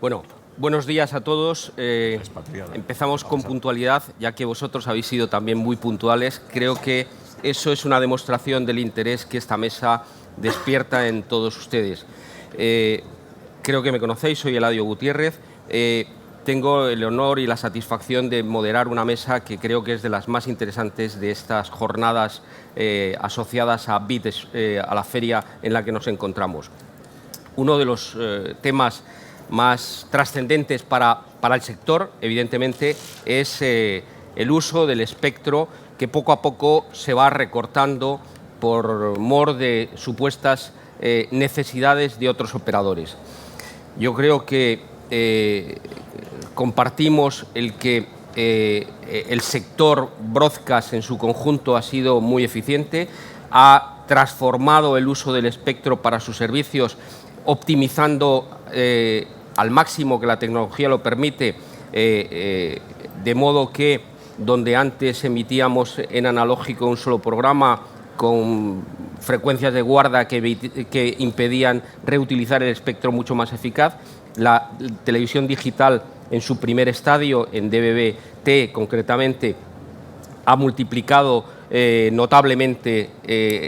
Bueno, buenos días a todos. Empezamos con puntualidad, ya que vosotros habéis sido también muy puntuales. Creo que eso es una demostración del interés que esta mesa despierta en todos ustedes. Creo que me conocéis, soy Eladio Gutiérrez. Tengo el honor y la satisfacción de moderar una mesa que creo que es de las más interesantes de estas jornadas asociadas a BIT, a la feria en la que nos encontramos. Uno de los temas más trascendentes para el sector, evidentemente, es el uso del espectro que poco a poco se va recortando por mor de supuestas necesidades de otros operadores. Yo creo que compartimos el que el sector broadcast en su conjunto ha sido muy eficiente, ha transformado el uso del espectro para sus servicios, optimizando al máximo que la tecnología lo permite, de modo que donde antes emitíamos en analógico un solo programa con frecuencias de guarda que impedían reutilizar el espectro mucho más eficaz, la televisión digital en su primer estadio, en DVB-T concretamente, ha multiplicado notablemente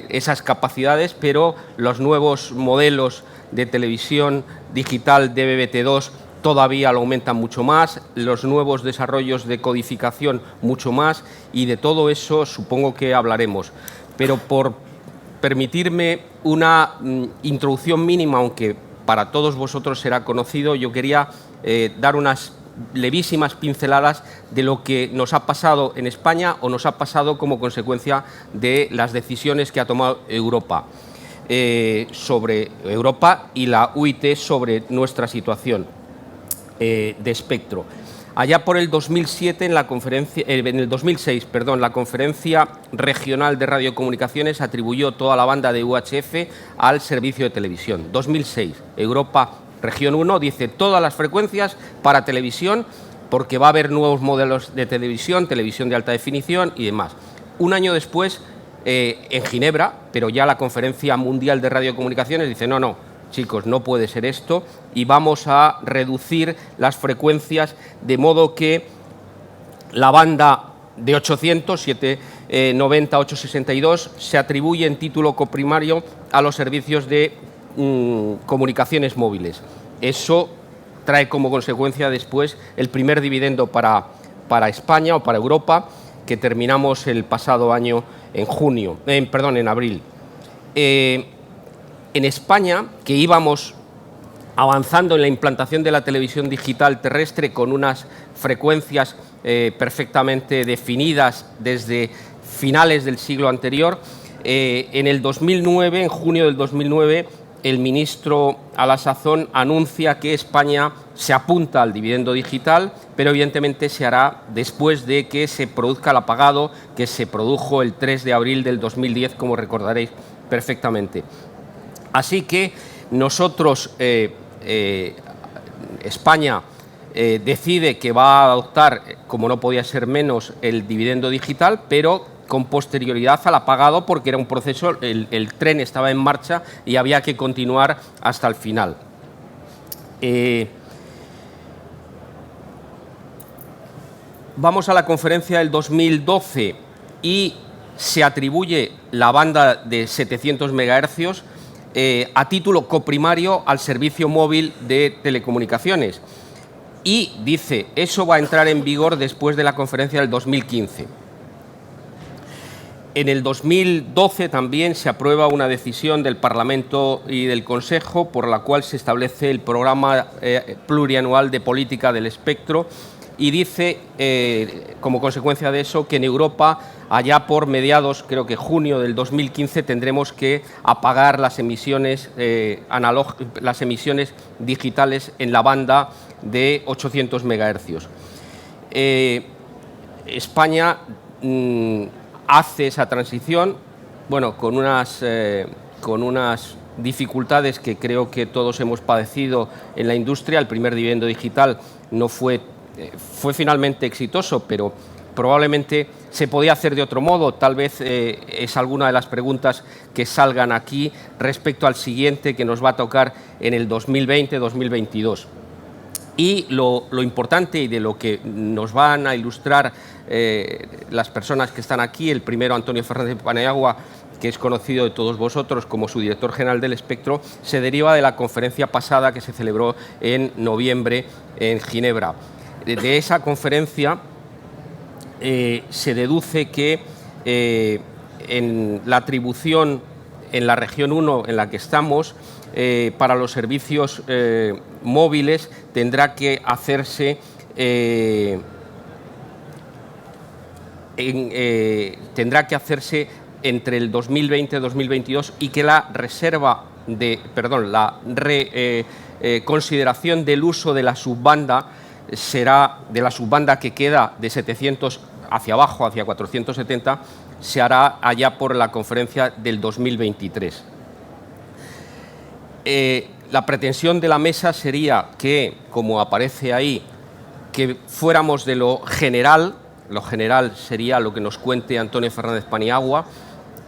esas capacidades, pero los nuevos modelos de televisión digital DVB-T2 todavía lo aumentan mucho más, los nuevos desarrollos de codificación mucho más, y de todo eso supongo que hablaremos. Pero por permitirme una introducción mínima, aunque para todos vosotros será conocido, yo quería dar unas levísimas pinceladas de lo que nos ha pasado en España o nos ha pasado como consecuencia de las decisiones que ha tomado Europa. Sobre Europa y la UIT sobre nuestra situación de espectro. Allá por el 2007, en el 2006, la Conferencia Regional de Radiocomunicaciones atribuyó toda la banda de UHF al servicio de televisión. 2006, Europa, Región 1, dice todas las frecuencias para televisión, porque va a haber nuevos modelos de televisión, televisión de alta definición y demás. Un año después, en Ginebra, pero ya la Conferencia Mundial de Radiocomunicaciones dice no, chicos, no puede ser esto y vamos a reducir las frecuencias de modo que la banda de 800, 790, 862 se atribuye en título coprimario a los servicios de comunicaciones móviles. Eso trae como consecuencia después el primer dividendo para España o para Europa, que terminamos el pasado año en abril. En España, que íbamos avanzando en la implantación de la televisión digital terrestre con unas frecuencias perfectamente definidas desde finales del siglo anterior, en el 2009, en junio del 2009, el ministro a la sazón anuncia que España se apunta al dividendo digital, pero evidentemente se hará después de que se produzca el apagado que se produjo el 3 de abril del 2010, como recordaréis perfectamente. Así que nosotros, España decide que va a adoptar, como no podía ser menos, el dividendo digital, pero con posterioridad al apagado, porque era un proceso, el tren estaba en marcha y había que continuar hasta el final. Vamos a la conferencia del 2012 y se atribuye la banda de 700 MHz a título coprimario al servicio móvil de telecomunicaciones. Y dice, eso va a entrar en vigor después de la conferencia del 2015. En el 2012 también se aprueba una decisión del Parlamento y del Consejo por la cual se establece el programa plurianual de política del espectro y dice, como consecuencia de eso, que en Europa, allá por mediados, creo que junio del 2015, tendremos que apagar las emisiones, las emisiones digitales en la banda de 800 MHz. España hace esa transición, bueno, con unas dificultades que creo que todos hemos padecido en la industria. El primer dividendo digital no fue finalmente exitoso, pero probablemente se podía hacer de otro modo. Tal vez es alguna de las preguntas que salgan aquí respecto al siguiente que nos va a tocar en el 2020-2022. Y lo importante y de lo que nos van a ilustrar las personas que están aquí, el primero, Antonio Fernández Paniagua, que es conocido de todos vosotros como su director general del Espectro, se deriva de la conferencia pasada que se celebró en noviembre en Ginebra. De esa conferencia se deduce que en la atribución en la región 1 en la que estamos, para los servicios móviles tendrá que hacerse entre el 2020 y 2022 y que la consideración del uso de la subbanda será de la subbanda que queda de 700 hacia abajo, hacia 470, se hará allá por la conferencia del 2023. La pretensión de la mesa sería que, como aparece ahí, que fuéramos de lo general sería lo que nos cuente Antonio Fernández Paniagua,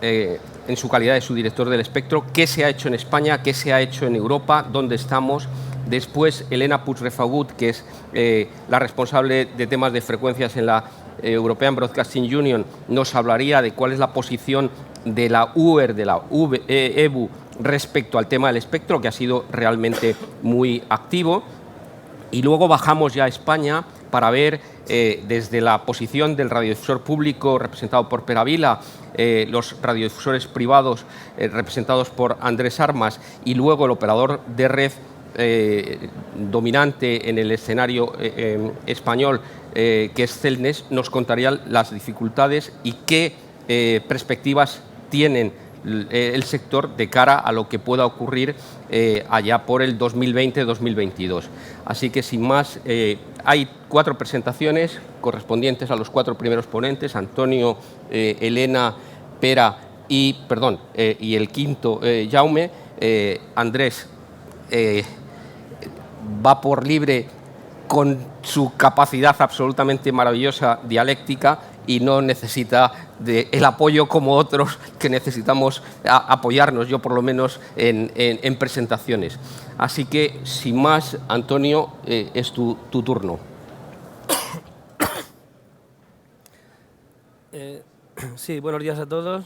en su calidad de su director del Espectro, qué se ha hecho en España, qué se ha hecho en Europa, dónde estamos. Después, Elena Puig-Refagut, que es la responsable de temas de frecuencias en la European Broadcasting Union, nos hablaría de cuál es la posición de la UER, de la EBU, respecto al tema del espectro, que ha sido realmente muy activo. Y luego bajamos ya a España para ver desde la posición del radiodifusor público representado por Pere Vila, los radiodifusores privados representados por Andrés Armas y luego el operador de red dominante en el escenario español, que es Celnes, nos contaría las dificultades y qué perspectivas tienen el sector de cara a lo que pueda ocurrir allá por el 2020-2022. Así que, sin más, hay 4 presentaciones correspondientes a los 4 primeros ponentes, Antonio, Elena, Pera y el quinto, Jaume. Andrés va por libre con su capacidad absolutamente maravillosa dialéctica y no necesita el apoyo como otros que necesitamos apoyarnos, yo por lo menos en presentaciones. Así que, sin más, Antonio, es tu turno. Sí, buenos días a todos.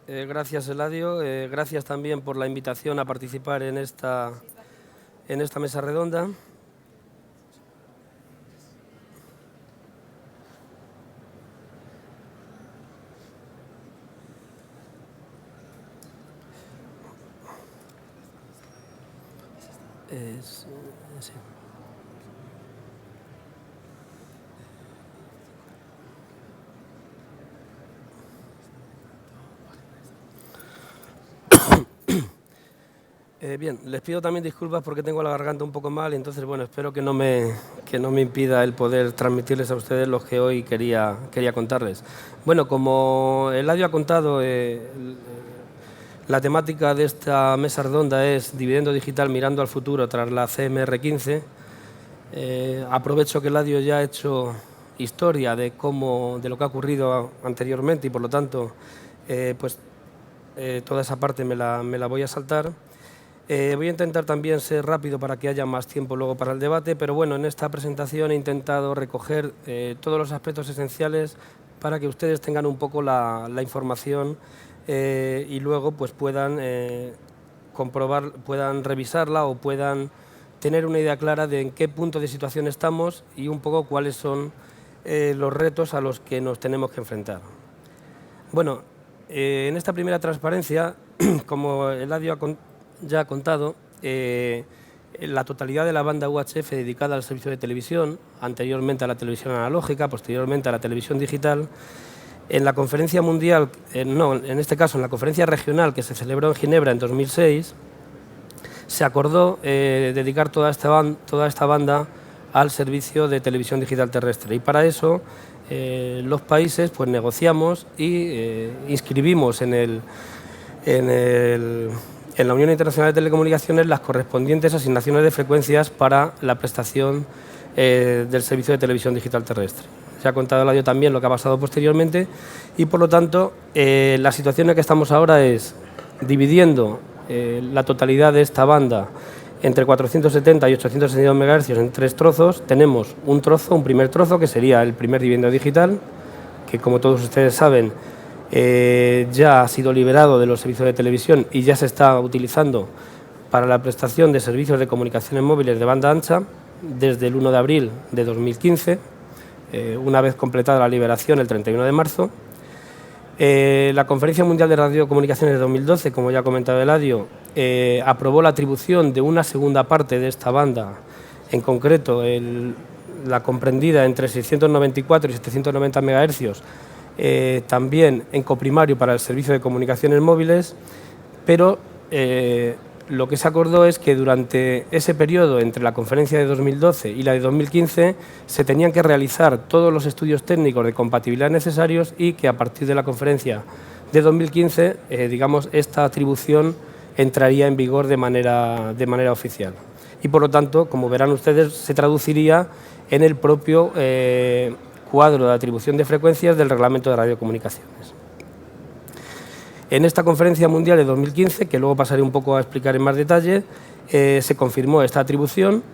Gracias, Eladio. Gracias también por la invitación a participar en esta mesa redonda. Sí. Bien, les pido también disculpas porque tengo la garganta un poco mal, entonces, bueno, espero que no me impida el poder transmitirles a ustedes lo que hoy quería contarles. Bueno, como Eladio ha contado, la temática de esta mesa redonda es dividendo digital mirando al futuro tras la CMR15. Aprovecho que Eladio ya ha hecho historia de lo que ha ocurrido anteriormente y, por lo tanto, toda esa parte me la voy a saltar. Voy a intentar también ser rápido para que haya más tiempo luego para el debate, pero bueno, en esta presentación he intentado recoger todos los aspectos esenciales para que ustedes tengan un poco la información y luego pues puedan comprobar, puedan revisarla o puedan tener una idea clara de en qué punto de situación estamos y un poco cuáles son los retos a los que nos tenemos que enfrentar. Bueno, en esta primera transparencia, como Eladio ya ha contado, la totalidad de la banda UHF dedicada al servicio de televisión, anteriormente a la televisión analógica, posteriormente a la televisión digital, en la conferencia mundial, en este caso en la conferencia regional que se celebró en Ginebra en 2006, se acordó dedicar toda esta banda al servicio de televisión digital terrestre. Y para eso los países pues negociamos y inscribimos en la Unión Internacional de Telecomunicaciones las correspondientes asignaciones de frecuencias para la prestación del servicio de televisión digital terrestre. Se ha contado Eladio también lo que ha pasado posteriormente y, por lo tanto, la situación en la que estamos ahora es dividiendo la totalidad de esta banda entre 470 y 862 MHz en 3 trozos. Tenemos un primer trozo, que sería el primer dividendo digital, que como todos ustedes saben ya ha sido liberado de los servicios de televisión y ya se está utilizando para la prestación de servicios de comunicaciones móviles de banda ancha desde el 1 de abril de 2015, una vez completada la liberación el 31 de marzo. La Conferencia Mundial de Radiocomunicaciones de 2012, como ya ha comentado Eladio, aprobó la atribución de una segunda parte de esta banda, en concreto la comprendida entre 694 y 790 MHz, también en coprimario para el servicio de comunicaciones móviles, pero lo que se acordó es que durante ese periodo entre la conferencia de 2012 y la de 2015 se tenían que realizar todos los estudios técnicos de compatibilidad necesarios y que a partir de la conferencia de 2015, digamos, esta atribución entraría en vigor de manera oficial. Y por lo tanto, como verán ustedes, se traduciría en el propio cuadro de atribución de frecuencias del Reglamento de Radiocomunicaciones. En esta conferencia mundial de 2015, que luego pasaré un poco a explicar en más detalle, se confirmó esta atribución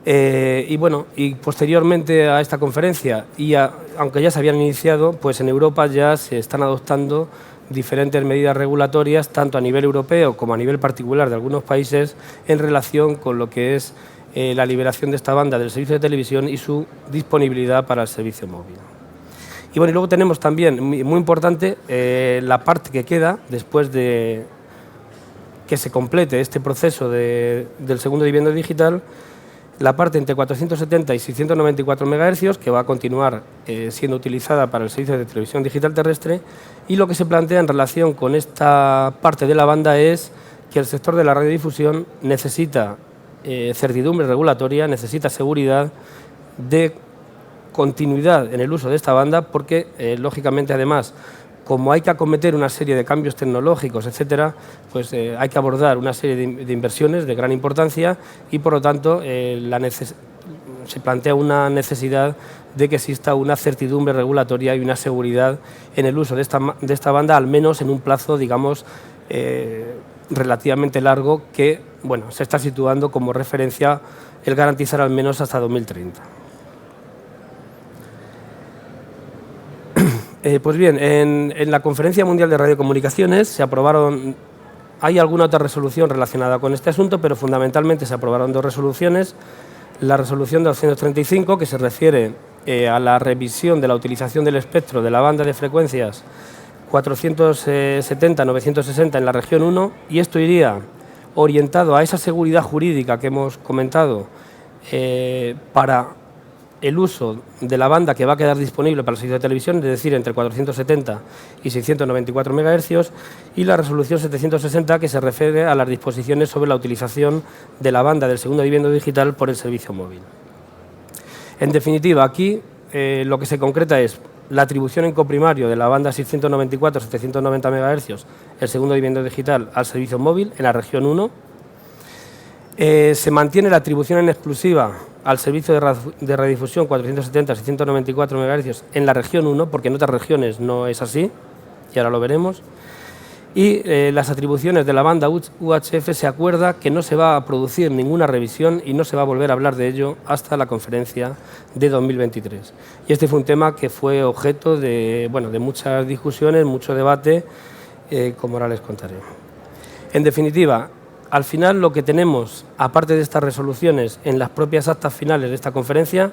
y posteriormente a esta conferencia, aunque ya se habían iniciado, pues en Europa ya se están adoptando diferentes medidas regulatorias, tanto a nivel europeo como a nivel particular de algunos países, en relación con lo que es la liberación de esta banda del servicio de televisión y su disponibilidad para el servicio móvil. Y bueno, y luego tenemos también, muy importante, la parte que queda después de que se complete este proceso del segundo dividendo digital, la parte entre 470 y 694 MHz, que va a continuar siendo utilizada para el servicio de televisión digital terrestre, y lo que se plantea en relación con esta parte de la banda es que el sector de la radiodifusión necesita certidumbre regulatoria, necesita seguridad de continuidad en el uso de esta banda, porque lógicamente además, como hay que acometer una serie de cambios tecnológicos, etcétera, pues hay que abordar una serie de inversiones de gran importancia y por lo tanto se plantea una necesidad de que exista una certidumbre regulatoria y una seguridad en el uso de esta banda, al menos en un plazo, digamos, relativamente largo, que bueno, se está situando como referencia el garantizar al menos hasta 2030. Pues bien, en la Conferencia Mundial de Radiocomunicaciones se aprobaron, hay alguna otra resolución relacionada con este asunto, pero fundamentalmente se aprobaron 2 resoluciones. La resolución 235, que se refiere a la revisión de la utilización del espectro de la banda de frecuencias 470-960 en la región 1, y esto iría orientado a esa seguridad jurídica que hemos comentado para el uso de la banda que va a quedar disponible para el servicio de televisión, es decir, entre 470 y 694 MHz, y la resolución 760, que se refiere a las disposiciones sobre la utilización de la banda del segundo dividendo digital por el servicio móvil. En definitiva, aquí lo que se concreta es la atribución en coprimario de la banda 694-790 MHz, el segundo dividendo digital, al servicio móvil en la región 1. Se mantiene la atribución en exclusiva al servicio de radiodifusión 470-694 MHz en la región 1, porque en otras regiones no es así, y ahora lo veremos. Y las atribuciones de la banda UHF se acuerda que no se va a producir ninguna revisión y no se va a volver a hablar de ello hasta la conferencia de 2023. Y este fue un tema que fue objeto de muchas discusiones, mucho debate, como ahora les contaré. En definitiva, al final lo que tenemos, aparte de estas resoluciones, en las propias actas finales de esta conferencia,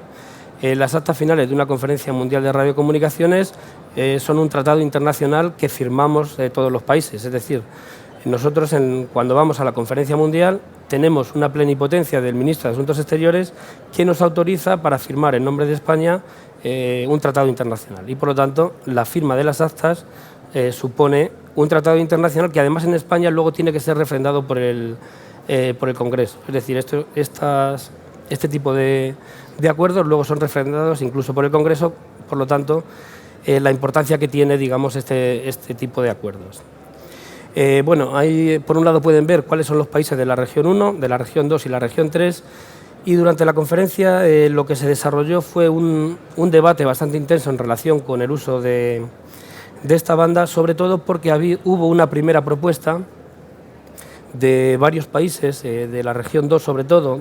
las actas finales de una conferencia mundial de radiocomunicaciones son un tratado internacional que firmamos todos los países. Es decir, nosotros cuando vamos a la conferencia mundial tenemos una plenipotencia del ministro de Asuntos Exteriores que nos autoriza para firmar en nombre de España un tratado internacional. Y por lo tanto, la firma de las actas supone un tratado internacional que además en España luego tiene que ser refrendado por el Congreso. Es decir, este tipo de acuerdos luego son refrendados incluso por el Congreso, por lo tanto, la importancia que tiene, digamos, este tipo de acuerdos. Ahí por un lado pueden ver cuáles son los países de la región 1, de la región 2 y la región 3, y durante la conferencia lo que se desarrolló fue un debate bastante intenso en relación con el uso de esta banda, sobre todo porque hubo una primera propuesta de varios países, de la región 2 sobre todo,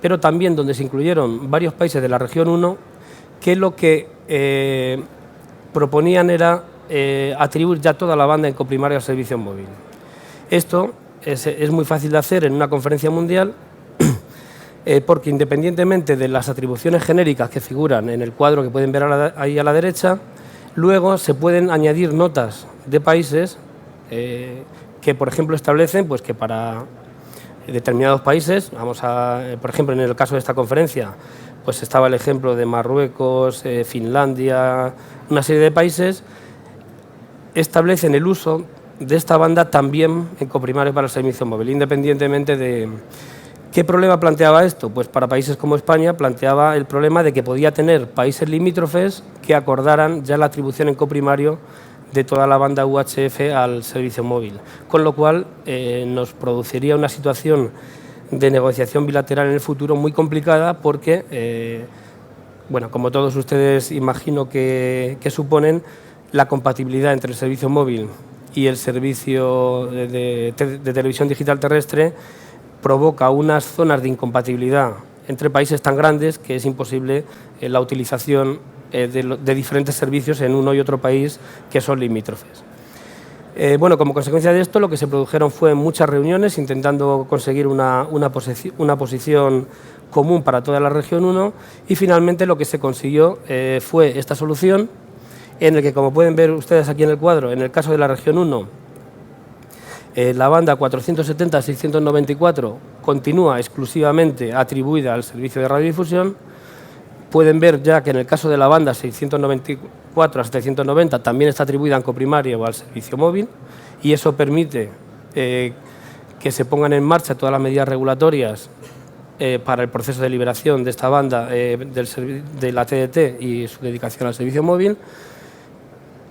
pero también donde se incluyeron varios países de la región 1, que lo que proponían era atribuir ya toda la banda en coprimario al servicio móvil. Esto es muy fácil de hacer en una conferencia mundial, porque independientemente de las atribuciones genéricas que figuran en el cuadro que pueden ver ahí a la derecha, luego se pueden añadir notas de países que, por ejemplo, establecen pues, que para determinados países, por ejemplo, en el caso de esta conferencia, pues estaba el ejemplo de Marruecos, Finlandia, una serie de países, establecen el uso de esta banda también en coprimario para el servicio móvil, independientemente de... ¿Qué problema planteaba esto? Pues para países como España planteaba el problema de que podía tener países limítrofes que acordaran ya la atribución en coprimario de toda la banda UHF al servicio móvil, con lo cual nos produciría una situación de negociación bilateral en el futuro muy complicada porque, bueno, como todos ustedes imagino que suponen, la compatibilidad entre el servicio móvil y el servicio de televisión digital terrestre provoca unas zonas de incompatibilidad entre países tan grandes que es imposible la utilización de diferentes servicios en uno y otro país que son limítrofes. Bueno, como consecuencia de esto, lo que se produjeron fue muchas reuniones intentando conseguir una posición común para toda la región 1 y finalmente lo que se consiguió fue esta solución en el que, como pueden ver ustedes aquí en el cuadro, en el caso de la región 1, la banda 470-694 continúa exclusivamente atribuida al servicio de radiodifusión. Pueden ver ya que en el caso de la banda 694 a 790 también está atribuida en coprimario o al servicio móvil y eso permite que se pongan en marcha todas las medidas regulatorias para el proceso de liberación de esta banda de la TDT y su dedicación al servicio móvil.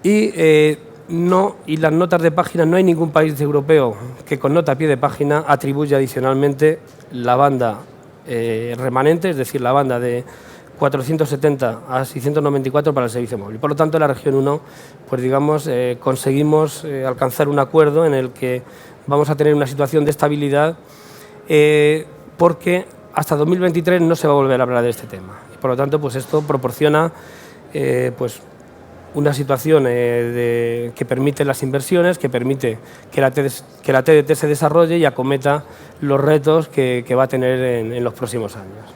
Y las notas de página, no hay ningún país europeo que con nota a pie de página atribuya adicionalmente la banda remanente, es decir, la banda de 470 a 694 para el servicio móvil. Por lo tanto, en la región 1, pues digamos, conseguimos alcanzar un acuerdo en el que vamos a tener una situación de estabilidad porque hasta 2023 no se va a volver a hablar de este tema. Y por lo tanto, pues esto proporciona pues una situación que permite las inversiones, que permite que la TDT se desarrolle y acometa los retos que va a tener en los próximos años.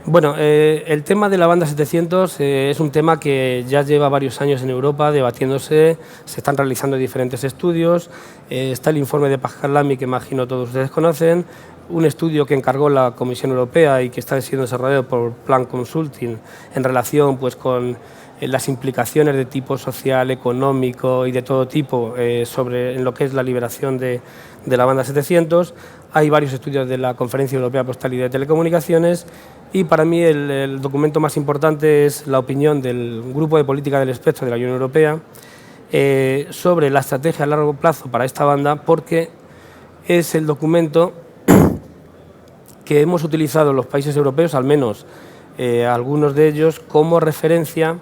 Bueno, el tema de la banda 700 es un tema que ya lleva varios años en Europa debatiéndose, se están realizando diferentes estudios, está el informe de Pascal Lamy, que imagino todos ustedes conocen, un estudio que encargó la Comisión Europea y que está siendo desarrollado por Plan Consulting en relación pues, con las implicaciones de tipo social, económico y de todo tipo en lo que es la liberación de la banda 700. Hay varios estudios de la Conferencia Europea Postal y de Telecomunicaciones y para mí el documento más importante es la opinión del Grupo de Política del Espectro de la Unión Europea sobre la estrategia a largo plazo para esta banda, porque es el documento que hemos utilizado los países europeos, al menos algunos de ellos, como referencia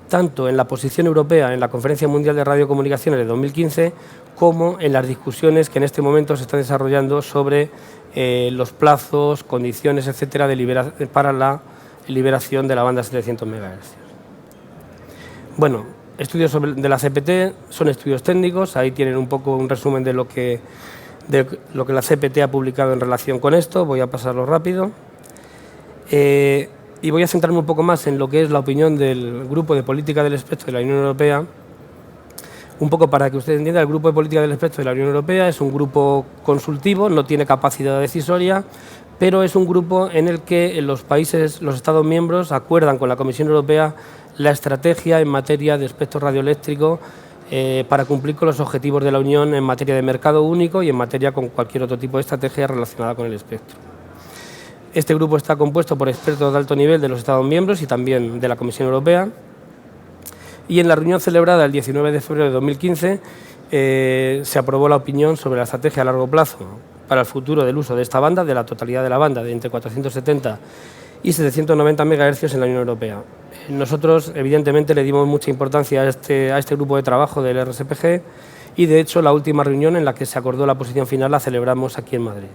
tanto en la posición europea en la Conferencia Mundial de Radiocomunicaciones de 2015 como en las discusiones que en este momento se están desarrollando sobre los plazos, condiciones, etcétera, para la liberación de la banda 700 MHz. Bueno, estudios de la CPT son estudios técnicos, ahí tienen un poco un resumen de lo que la CPT ha publicado en relación con esto, voy a pasarlo rápido. Y voy a centrarme un poco más en lo que es la opinión del Grupo de Política del Espectro de la Unión Europea. Un poco para que usted entienda, el Grupo de Política del Espectro de la Unión Europea es un grupo consultivo, no tiene capacidad decisoria, pero es un grupo en el que los Estados miembros acuerdan con la Comisión Europea la estrategia en materia de espectro radioeléctrico para cumplir con los objetivos de la Unión en materia de mercado único y en materia con cualquier otro tipo de estrategia relacionada con el espectro. Este grupo está compuesto por expertos de alto nivel de los Estados miembros y también de la Comisión Europea. Y en la reunión celebrada el 19 de febrero de 2015 se aprobó la opinión sobre la estrategia a largo plazo para el futuro del uso de esta banda, de la totalidad de la banda, de entre 470 y 790 MHz en la Unión Europea. Nosotros, evidentemente, le dimos mucha importancia a este grupo de trabajo del RSPG y de hecho la última reunión en la que se acordó la posición final la celebramos aquí en Madrid.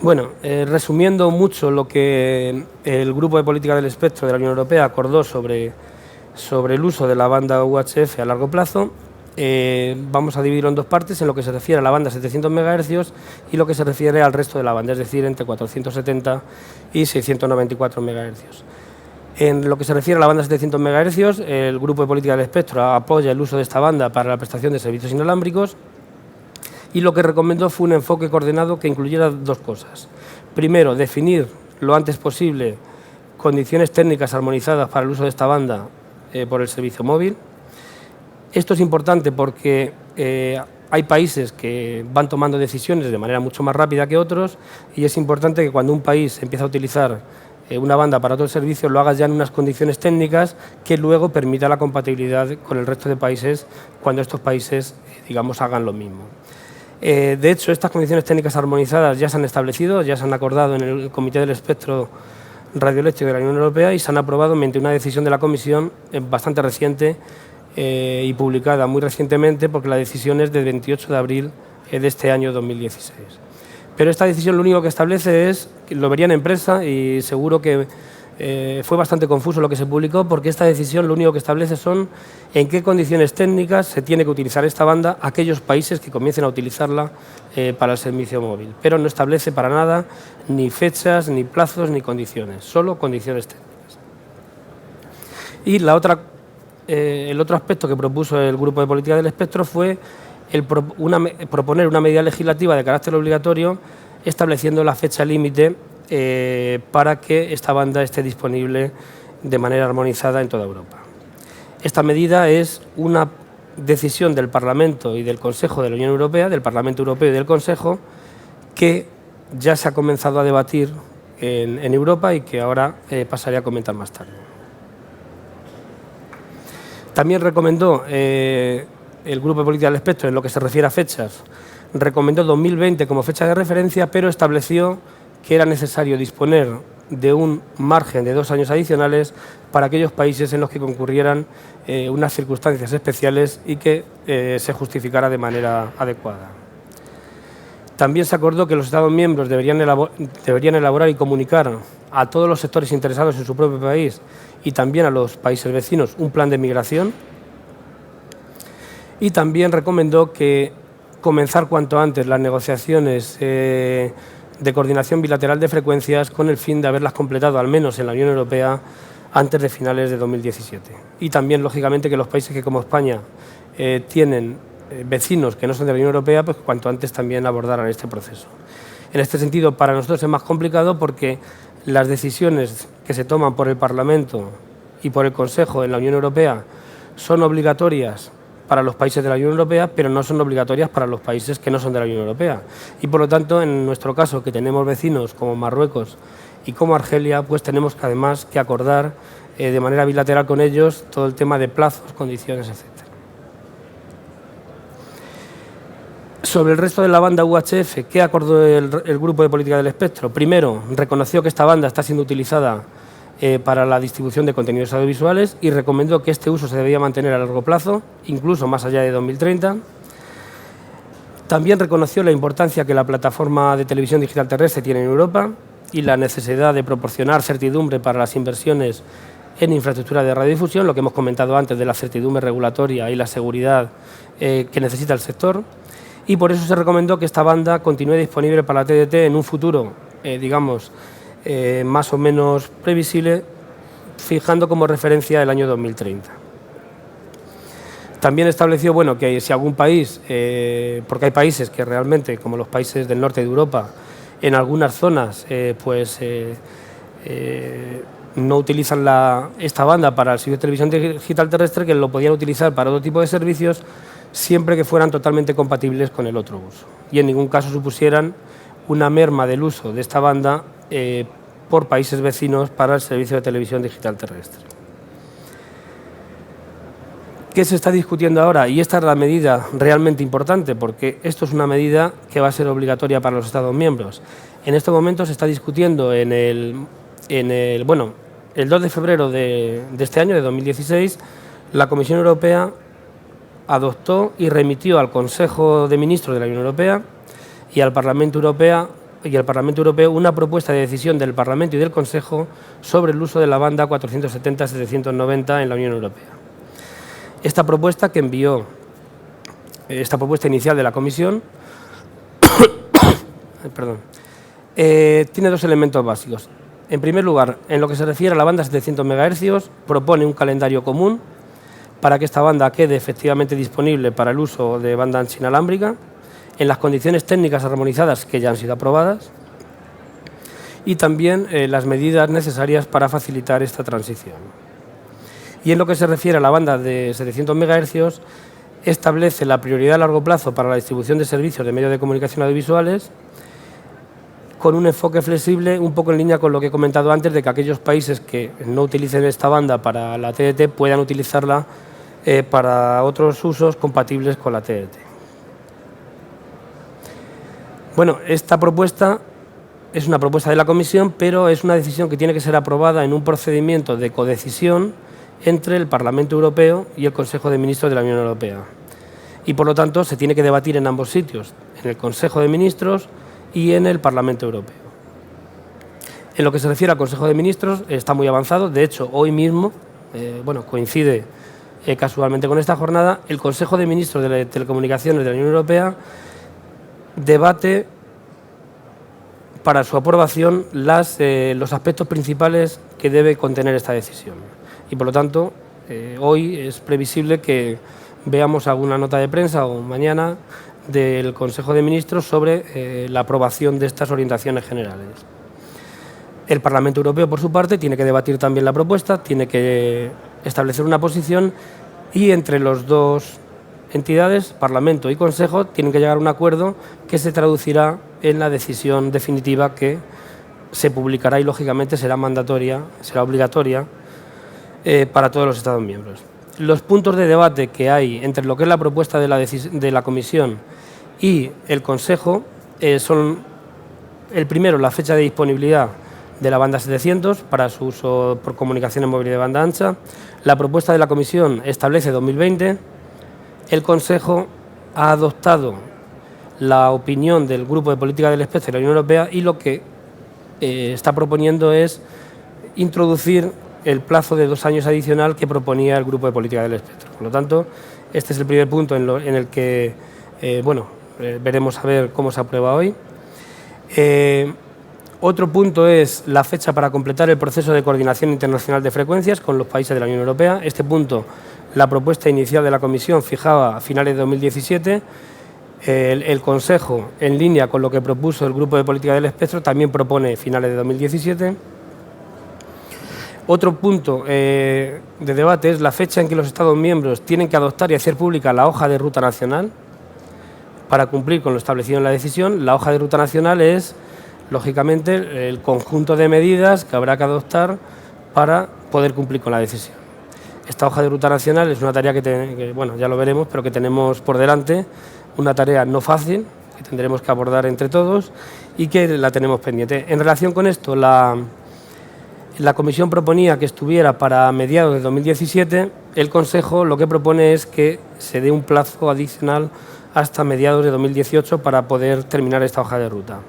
Bueno, resumiendo mucho lo que el Grupo de Política del Espectro de la Unión Europea acordó sobre el uso de la banda UHF a largo plazo, vamos a dividirlo en dos partes, en lo que se refiere a la banda 700 MHz y lo que se refiere al resto de la banda, es decir, entre 470 y 694 MHz. En lo que se refiere a la banda 700 MHz, el Grupo de Política del Espectro apoya el uso de esta banda para la prestación de servicios inalámbricos, y lo que recomendó fue un enfoque coordinado que incluyera dos cosas. Primero, definir lo antes posible condiciones técnicas armonizadas para el uso de esta banda por el servicio móvil. Esto es importante porque hay países que van tomando decisiones de manera mucho más rápida que otros, y es importante que cuando un país empieza a utilizar una banda para otro servicio lo haga ya en unas condiciones técnicas que luego permita la compatibilidad con el resto de países cuando estos países, digamos, hagan lo mismo. De hecho, estas condiciones técnicas armonizadas ya se han establecido, ya se han acordado en el Comité del Espectro Radioeléctrico de la Unión Europea y se han aprobado mediante una decisión de la Comisión bastante reciente y publicada muy recientemente, porque la decisión es del 28 de abril de este año 2016. Pero esta decisión lo único que establece es, lo verían en prensa y seguro que fue bastante confuso lo que se publicó, porque esta decisión lo único que establece son en qué condiciones técnicas se tiene que utilizar esta banda aquellos países que comiencen a utilizarla para el servicio móvil, pero no establece para nada ni fechas, ni plazos, ni condiciones, solo condiciones técnicas. Y el otro aspecto que propuso el Grupo de Política del Espectro fue proponer una medida legislativa de carácter obligatorio estableciendo la fecha límite para que esta banda esté disponible de manera armonizada en toda Europa. Esta medida es una decisión del Parlamento y del Consejo de la Unión Europea, del Parlamento Europeo y del Consejo, que ya se ha comenzado a debatir en Europa y que ahora pasaré a comentar más tarde. También recomendó el Grupo de Política del Espectro, en lo que se refiere a fechas, recomendó 2020 como fecha de referencia, pero estableció que era necesario disponer de un margen de 2 años adicionales para aquellos países en los que concurrieran unas circunstancias especiales y que se justificara de manera adecuada. También se acordó que los Estados miembros deberían elaborar y comunicar a todos los sectores interesados en su propio país y también a los países vecinos un plan de migración, y también recomendó que comenzar cuanto antes las negociaciones de coordinación bilateral de frecuencias con el fin de haberlas completado, al menos en la Unión Europea, antes de finales de 2017. Y también, lógicamente, que los países que, como España, tienen vecinos que no son de la Unión Europea, pues cuanto antes también abordaran este proceso. En este sentido, para nosotros es más complicado porque las decisiones que se toman por el Parlamento y por el Consejo en la Unión Europea son obligatorias para los países de la Unión Europea, pero no son obligatorias para los países que no son de la Unión Europea. Y por lo tanto, en nuestro caso, que tenemos vecinos como Marruecos y como Argelia, pues tenemos que además que acordar de manera bilateral con ellos todo el tema de plazos, condiciones, etc. Sobre el resto de la banda UHF, ¿qué acordó el Grupo de Política del Espectro? Primero, reconoció que esta banda está siendo utilizada para la distribución de contenidos audiovisuales y recomendó que este uso se debía mantener a largo plazo, incluso más allá de 2030. También reconoció la importancia que la plataforma de televisión digital terrestre tiene en Europa y la necesidad de proporcionar certidumbre para las inversiones en infraestructura de radiodifusión, lo que hemos comentado antes de la certidumbre regulatoria y la seguridad que necesita el sector. Y por eso se recomendó que esta banda continúe disponible para la TDT en un futuro, más o menos previsible, fijando como referencia el año 2030. También estableció que si algún país, porque hay países que realmente, como los países del norte de Europa, en algunas zonas no utilizan esta banda para el servicio de televisión digital terrestre, que lo podían utilizar para otro tipo de servicios, siempre que fueran totalmente compatibles con el otro uso y en ningún caso supusieran una merma del uso de esta banda por países vecinos para el servicio de televisión digital terrestre. ¿Qué se está discutiendo ahora? Y esta es la medida realmente importante, porque esto es una medida que va a ser obligatoria para los Estados miembros. En este momento se está discutiendo el 2 de febrero de este año, de 2016, la Comisión Europea adoptó y remitió al Consejo de Ministros de la Unión Europea y al Parlamento Europeo una propuesta de decisión del Parlamento y del Consejo sobre el uso de la banda 470-790 en la Unión Europea. Esta propuesta inicial de la Comisión tiene dos elementos básicos. En primer lugar, en lo que se refiere a la banda 700 MHz, propone un calendario común para que esta banda quede efectivamente disponible para el uso de banda ancha inalámbrica en las condiciones técnicas armonizadas que ya han sido aprobadas y también las medidas necesarias para facilitar esta transición. Y en lo que se refiere a la banda de 700 MHz, establece la prioridad a largo plazo para la distribución de servicios de medios de comunicación audiovisuales con un enfoque flexible, un poco en línea con lo que he comentado antes, de que aquellos países que no utilicen esta banda para la TDT puedan utilizarla para otros usos compatibles con la TDT. Bueno, esta propuesta es una propuesta de la Comisión, pero es una decisión que tiene que ser aprobada en un procedimiento de codecisión entre el Parlamento Europeo y el Consejo de Ministros de la Unión Europea. Y, por lo tanto, se tiene que debatir en ambos sitios, en el Consejo de Ministros y en el Parlamento Europeo. En lo que se refiere al Consejo de Ministros, está muy avanzado. De hecho, hoy mismo, coincide casualmente con esta jornada, el Consejo de Ministros de Telecomunicaciones de la Unión Europea debate para su aprobación los aspectos principales que debe contener esta decisión. Y, por lo tanto, hoy es previsible que veamos alguna nota de prensa o mañana del Consejo de Ministros sobre la aprobación de estas orientaciones generales. El Parlamento Europeo, por su parte, tiene que debatir también la propuesta, tiene que establecer una posición y entre las dos entidades, Parlamento y Consejo, tienen que llegar a un acuerdo que se traducirá en la decisión definitiva que se publicará y, lógicamente, será mandatoria, será obligatoria para todos los Estados miembros. Los puntos de debate que hay entre lo que es la propuesta de la Comisión y el Consejo son, el primero, la fecha de disponibilidad de la banda 700 para su uso por comunicaciones móviles de banda ancha. La propuesta de la Comisión establece 2020. El Consejo ha adoptado la opinión del Grupo de Política del Espectro de la Unión Europea y lo que está proponiendo es introducir el plazo de 2 años adicional que proponía el Grupo de Política del Espectro. Por lo tanto, este es el primer punto en el que veremos a ver cómo se aprueba hoy. Otro punto es la fecha para completar el proceso de coordinación internacional de frecuencias con los países de la Unión Europea. Este punto, la propuesta inicial de la Comisión fijaba a finales de 2017. El Consejo, en línea con lo que propuso el Grupo de Política del Espectro, también propone finales de 2017. Otro punto de debate es la fecha en que los Estados miembros tienen que adoptar y hacer pública la hoja de ruta nacional para cumplir con lo establecido en la decisión. La hoja de ruta nacional es, lógicamente, el conjunto de medidas que habrá que adoptar para poder cumplir con la decisión. Esta hoja de ruta nacional es una tarea que ya lo veremos, pero que tenemos por delante, una tarea no fácil, que tendremos que abordar entre todos y que la tenemos pendiente. En relación con esto, la Comisión proponía que estuviera para mediados de 2017. El Consejo lo que propone es que se dé un plazo adicional hasta mediados de 2018 para poder terminar esta hoja de ruta.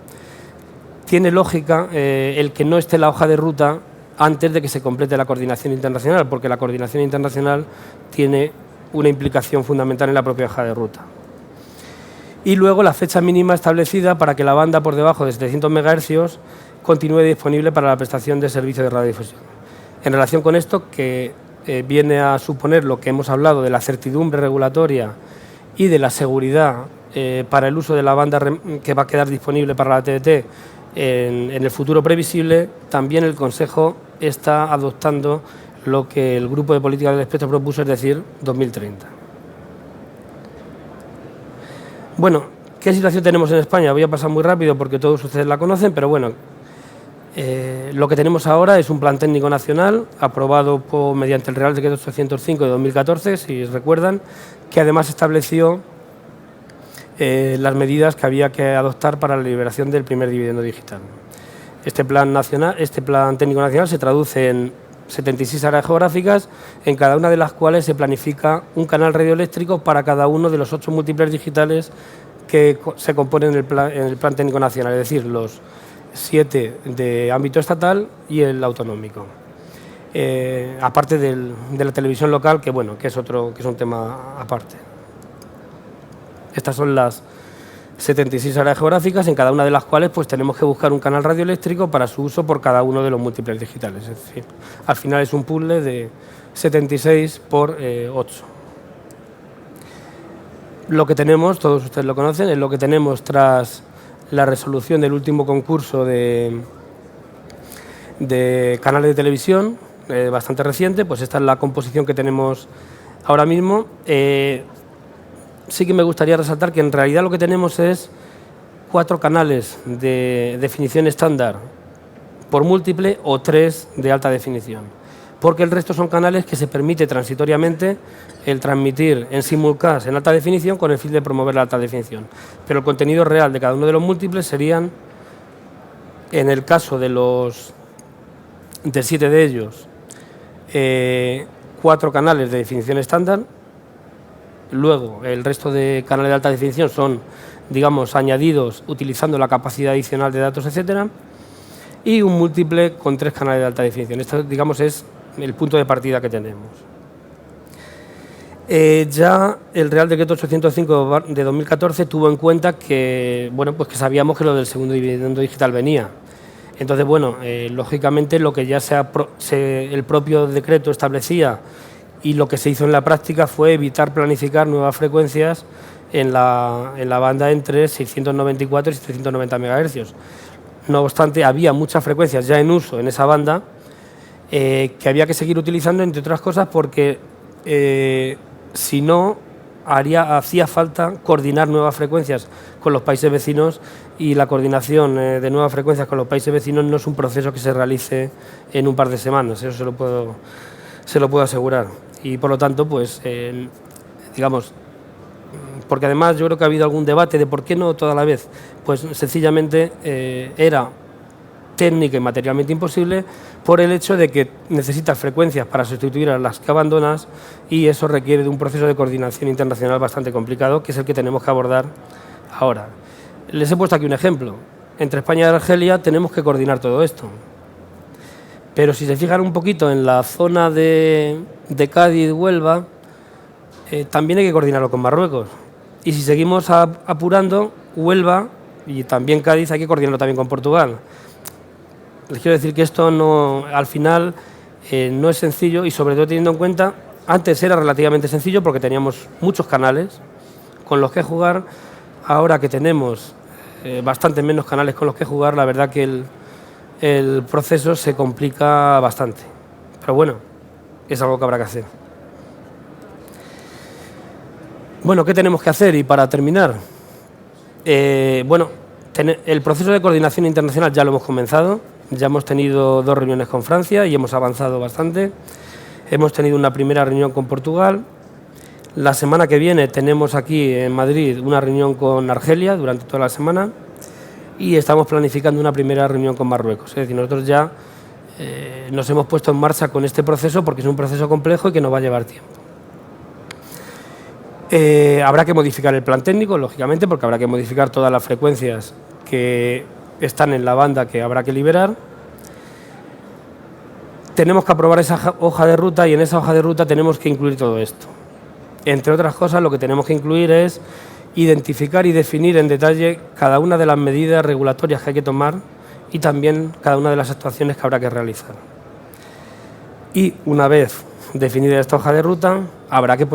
Tiene lógica el que no esté la hoja de ruta antes de que se complete la coordinación internacional, porque la coordinación internacional tiene una implicación fundamental en la propia hoja de ruta. Y luego la fecha mínima establecida para que la banda por debajo de 700 MHz continúe disponible para la prestación de servicios de radiodifusión. En relación con esto, que viene a suponer lo que hemos hablado de la certidumbre regulatoria y de la seguridad para el uso de la banda que va a quedar disponible para la TDT en el futuro previsible, también el Consejo está adoptando lo que el Grupo de Política del Espectro propuso, es decir, 2030. Bueno, ¿qué situación tenemos en España? Voy a pasar muy rápido porque todos ustedes la conocen, pero bueno, lo que tenemos ahora es un plan técnico nacional aprobado mediante el Real Decreto 805 de 2014, si recuerdan, que además estableció las medidas que había que adoptar para la liberación del primer dividendo digital. Este plan técnico nacional se traduce en 76 áreas geográficas, en cada una de las cuales se planifica un canal radioeléctrico para cada uno de los 8 múltiples digitales que se componen en el Plan Técnico Nacional, es decir, los 7 de ámbito estatal y el autonómico. Aparte de la televisión local, que bueno, que es un tema aparte. Estas son las 76 áreas geográficas, en cada una de las cuales pues tenemos que buscar un canal radioeléctrico para su uso por cada uno de los múltiples digitales. Es decir, al final es un puzzle de 76 por 8. Lo que tenemos, todos ustedes lo conocen, es lo que tenemos tras la resolución del último concurso de canales de televisión, bastante reciente. Pues esta es la composición que tenemos ahora mismo. Sí que me gustaría resaltar que en realidad lo que tenemos es 4 canales de definición estándar por múltiple o 3 de alta definición, porque el resto son canales que se permite transitoriamente el transmitir en simulcast en alta definición con el fin de promover la alta definición. Pero el contenido real de cada uno de los múltiples serían, en el caso de 7 de ellos, 4 canales de definición estándar. Luego, el resto de canales de alta definición son, digamos, añadidos utilizando la capacidad adicional de datos, etcétera, y un múltiple con 3 canales de alta definición. Esto, digamos, es el punto de partida que tenemos. Ya el Real Decreto 805 de 2014 tuvo en cuenta que, bueno, pues que sabíamos que lo del segundo dividendo digital venía. Entonces, bueno, lógicamente lo que ya el propio decreto establecía y lo que se hizo en la práctica fue evitar planificar nuevas frecuencias en la banda entre 694 y 790 MHz. No obstante, había muchas frecuencias ya en uso en esa banda que había que seguir utilizando, entre otras cosas, porque si no, hacía falta coordinar nuevas frecuencias con los países vecinos, y la coordinación de nuevas frecuencias con los países vecinos no es un proceso que se realice en un par de semanas, eso se lo puedo asegurar. Y por lo tanto, pues, digamos, porque además yo creo que ha habido algún debate de por qué no toda la vez, pues sencillamente era técnica y materialmente imposible por el hecho de que necesitas frecuencias para sustituir a las que abandonas, y eso requiere de un proceso de coordinación internacional bastante complicado, que es el que tenemos que abordar ahora. Les he puesto aquí un ejemplo. Entre España y Argelia tenemos que coordinar todo esto. Pero si se fijan un poquito en la zona de Cádiz, Huelva, también hay que coordinarlo con Marruecos. Y si seguimos apurando, Huelva y también Cádiz hay que coordinarlo también con Portugal. Les quiero decir que esto no, al final no es sencillo, y sobre todo teniendo en cuenta, antes era relativamente sencillo porque teníamos muchos canales con los que jugar. Ahora que tenemos bastante menos canales con los que jugar, la verdad que el proceso se complica bastante. Pero bueno, es algo que habrá que hacer. Bueno, ¿qué tenemos que hacer? Y para terminar, bueno, el proceso de coordinación internacional ya lo hemos comenzado. Ya hemos tenido 2 reuniones con Francia y hemos avanzado bastante. Hemos tenido una primera reunión con Portugal. La semana que viene tenemos aquí en Madrid una reunión con Argelia durante toda la semana, y estamos planificando una primera reunión con Marruecos. Es decir, nosotros ya nos hemos puesto en marcha con este proceso porque es un proceso complejo y que nos va a llevar tiempo. Habrá que modificar el plan técnico, lógicamente, porque habrá que modificar todas las frecuencias que están en la banda que habrá que liberar. Tenemos que aprobar esa hoja de ruta, y en esa hoja de ruta tenemos que incluir todo esto. Entre otras cosas, lo que tenemos que incluir es identificar y definir en detalle cada una de las medidas regulatorias que hay que tomar y también cada una de las actuaciones que habrá que realizar. Y una vez definida esta hoja de ruta, habrá que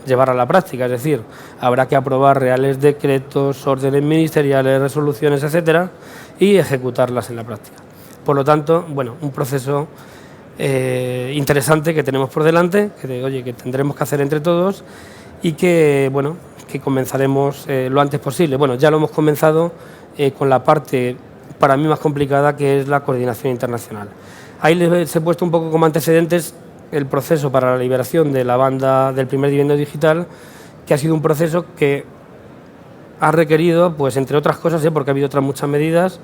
llevarla a la práctica, es decir, habrá que aprobar reales decretos, órdenes ministeriales, resoluciones, etcétera, y ejecutarlas en la práctica. Por lo tanto, bueno, un proceso interesante que tenemos por delante, que tendremos que hacer entre todos, y que, bueno, que comenzaremos lo antes posible. Bueno, ya lo hemos comenzado con la parte para mí más complicada, que es la coordinación internacional. Ahí les he puesto un poco como antecedentes el proceso para la liberación de la banda del primer dividendo digital, que ha sido un proceso que ha requerido, pues entre otras cosas, porque ha habido otras muchas medidas,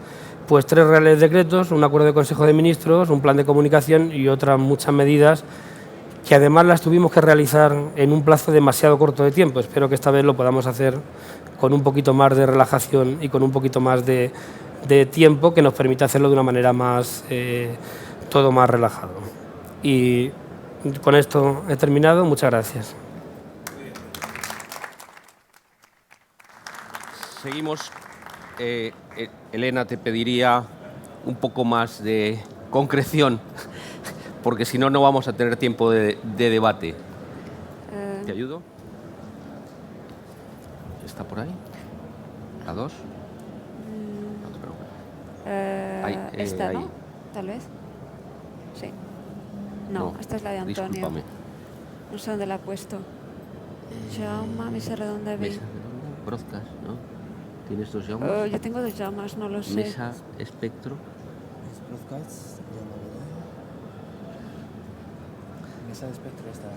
pues 3 reales decretos, un acuerdo de Consejo de Ministros, un plan de comunicación y otras muchas medidas que además las tuvimos que realizar en un plazo demasiado corto de tiempo. Espero que esta vez lo podamos hacer con un poquito más de relajación y con un poquito más de tiempo que nos permita hacerlo de una manera más, todo más relajado. Y con esto he terminado. Muchas gracias. Seguimos. Elena, te pediría un poco más de concreción, porque si no, no vamos a tener tiempo de debate. ¿Te ayudo? ¿Está por ahí? ¿La 2? No te preocupes. Esta, ahí. ¿no? Tal vez. Sí. No, esta es la de Antonio. Discúlpame. No sé dónde la ha puesto. Jaume, mesa redonda de... Mesa redonda, broadcast, ¿no? ¿Tienes 2 llamas? Yo tengo 2 llamas, no lo sé. Mesa, espectro. Mesa de espectro está.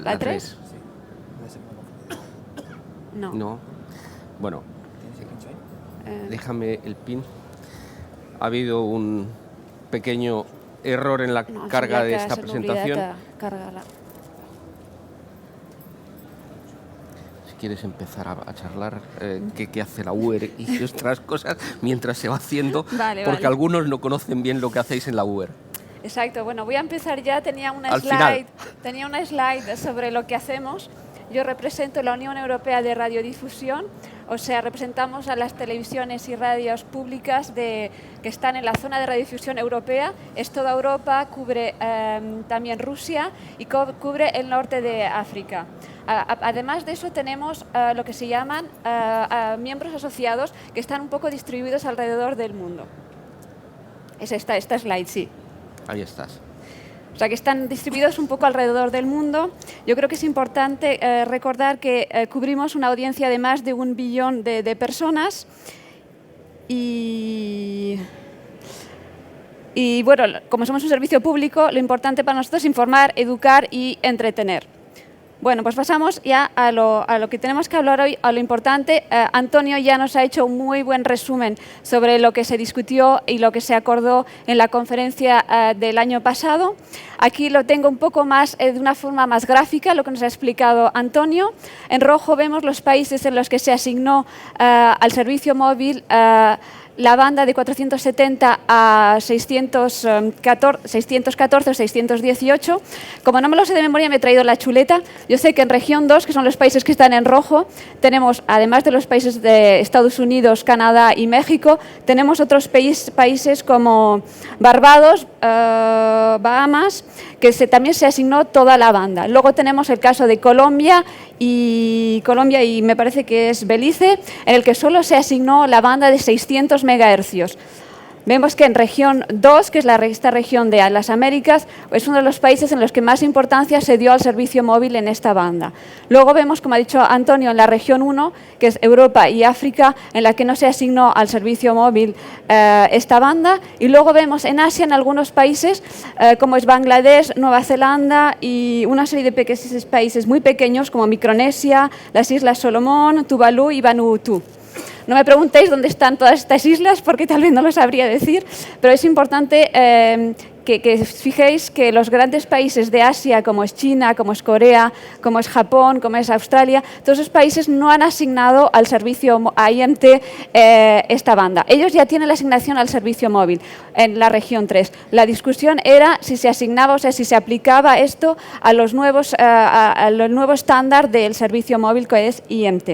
¿La 3? Sí. No. No. Bueno, ¿Tienes el pincho ahí? déjame el pin. Ha habido un pequeño error en la No, carga de ya que esta se me olvida presentación. cárgala. Si quieres empezar a charlar qué hace la UER y otras cosas mientras se va haciendo, Vale, porque vale. algunos no conocen bien lo que hacéis en la UER. Exacto. Bueno, voy a empezar ya. Tenía una Al final. slide sobre lo que hacemos. Yo represento la Unión Europea de Radiodifusión, o sea, representamos a las televisiones y radios públicas que están en la zona de radiodifusión europea. Es toda Europa, cubre también Rusia y cubre el norte de África. Además de eso, tenemos lo que se llaman miembros asociados que están un poco distribuidos alrededor del mundo. Es esta slide, sí. Ahí estás. O sea, que están distribuidos un poco alrededor del mundo. Yo creo que es importante recordar que cubrimos una audiencia de más de 1 billón de personas y bueno, como somos un servicio público, lo importante para nosotros es informar, educar y entretener. Bueno, pues pasamos ya a lo que tenemos que hablar hoy, a lo importante. Antonio ya nos ha hecho un muy buen resumen sobre lo que se discutió y lo que se acordó en la conferencia del año pasado. Aquí lo tengo un poco más, de una forma más gráfica, lo que nos ha explicado Antonio. En rojo vemos los países en los que se asignó al servicio móvil la banda de 470 a 614 o 618. Como no me lo sé de memoria, me he traído la chuleta. Yo sé que en región 2, que son los países que están en rojo, tenemos, además de los países de Estados Unidos, Canadá y México, tenemos otros países como Barbados, Bahamas, que también se asignó toda la banda. Luego tenemos el caso de Colombia y me parece que es Belice, en el que solo se asignó la banda de 600 megahercios. Vemos que en región 2, que es esta región de las Américas, es uno de los países en los que más importancia se dio al servicio móvil en esta banda. Luego vemos, como ha dicho Antonio, en la región 1, que es Europa y África, en la que no se asignó al servicio móvil esta banda. Y luego vemos en Asia, en algunos países, como es Bangladesh, Nueva Zelanda y una serie de países muy pequeños, como Micronesia, las Islas Solomón, Tuvalu y Vanuatu. No me preguntéis dónde están todas estas islas, porque tal vez no lo sabría decir, pero es importante que fijéis que los grandes países de Asia, como es China, como es Corea, como es Japón, como es Australia, todos esos países no han asignado al servicio a IMT esta banda. Ellos ya tienen la asignación al servicio móvil en la región 3. La discusión era si se asignaba, o sea, si se aplicaba esto a los nuevos, al nuevo estándar del servicio móvil que es IMT.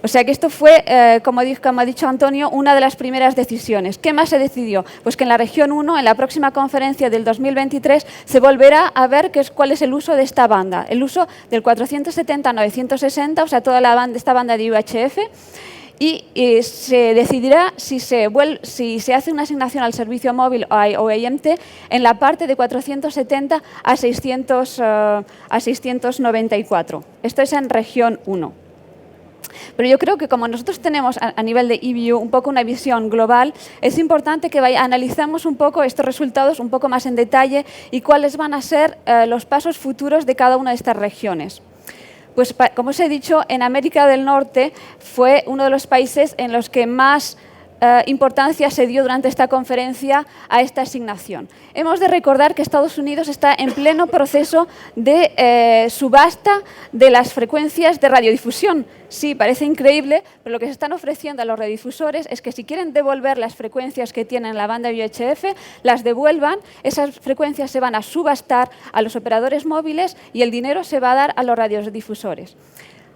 O sea que esto fue, como ha dicho Antonio, una de las primeras decisiones. ¿Qué más se decidió? Pues que en la región 1, en la próxima conferencia del 2023, se volverá a ver cuál es el uso de esta banda. El uso del 470 a 960, o sea, toda esta banda de UHF, y se decidirá si se hace una asignación al servicio móvil o IMT en la parte de 470 a 694. Esto es en región 1. Pero yo creo que como nosotros tenemos a nivel de eView un poco una visión global, es importante que analicemos un poco estos resultados un poco más en detalle y cuáles van a ser los pasos futuros de cada una de estas regiones. Pues, como os he dicho, en América del Norte fue uno de los países en los que más importancia se dio durante esta conferencia a esta asignación. Hemos de recordar que Estados Unidos está en pleno proceso de subasta de las frecuencias de radiodifusión. Sí, parece increíble, pero lo que se están ofreciendo a los radiodifusores es que si quieren devolver las frecuencias que tienen la banda VHF, las devuelvan, esas frecuencias se van a subastar a los operadores móviles y el dinero se va a dar a los radiodifusores.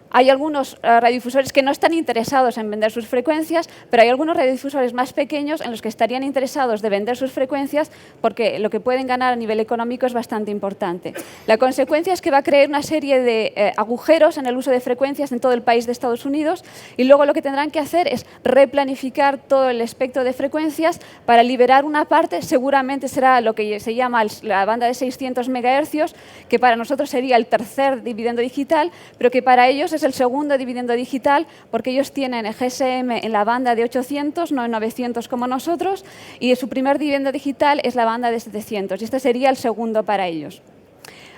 Hay algunos radiodifusores que no están interesados en vender sus frecuencias, pero hay algunos radiodifusores más pequeños en los que estarían interesados de vender sus frecuencias porque lo que pueden ganar a nivel económico es bastante importante. La consecuencia es que va a crear una serie de agujeros en el uso de frecuencias en todo el país de Estados Unidos y luego lo que tendrán que hacer es replanificar todo el espectro de frecuencias para liberar una parte, seguramente será lo que se llama la banda de 600 MHz, que para nosotros sería el tercer dividendo digital, pero que para ellos es el segundo dividendo digital porque ellos tienen el GSM en la banda de 800, no en 900 como nosotros, y su primer dividendo digital es la banda de 700 y este sería el segundo para ellos.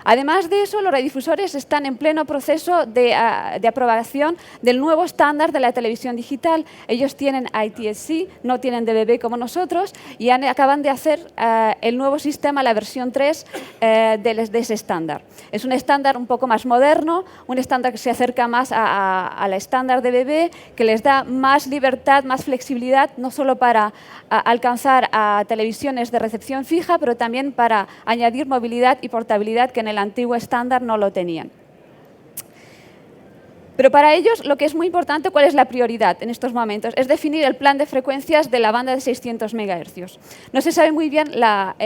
Además de eso, los radiodifusores están en pleno proceso de aprobación del nuevo estándar de la televisión digital. Ellos tienen ITSC, no tienen DVB como nosotros, y acaban de hacer el nuevo sistema, la versión 3 de ese estándar. Es un estándar un poco más moderno, un estándar que se acerca más al estándar DVB, que les da más libertad, más flexibilidad, no solo para alcanzar a televisiones de recepción fija, pero también para añadir movilidad y portabilidad que en el antiguo estándar no lo tenían. Pero para ellos lo que es muy importante, ¿cuál es la prioridad en estos momentos? Es definir el plan de frecuencias de la banda de 600 MHz. No se sabe muy bien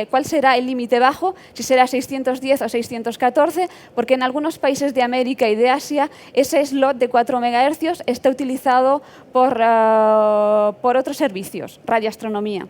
cuál será el límite bajo, si será 610 o 614, porque en algunos países de América y de Asia ese slot de 4 MHz está utilizado por otros servicios, radioastronomía.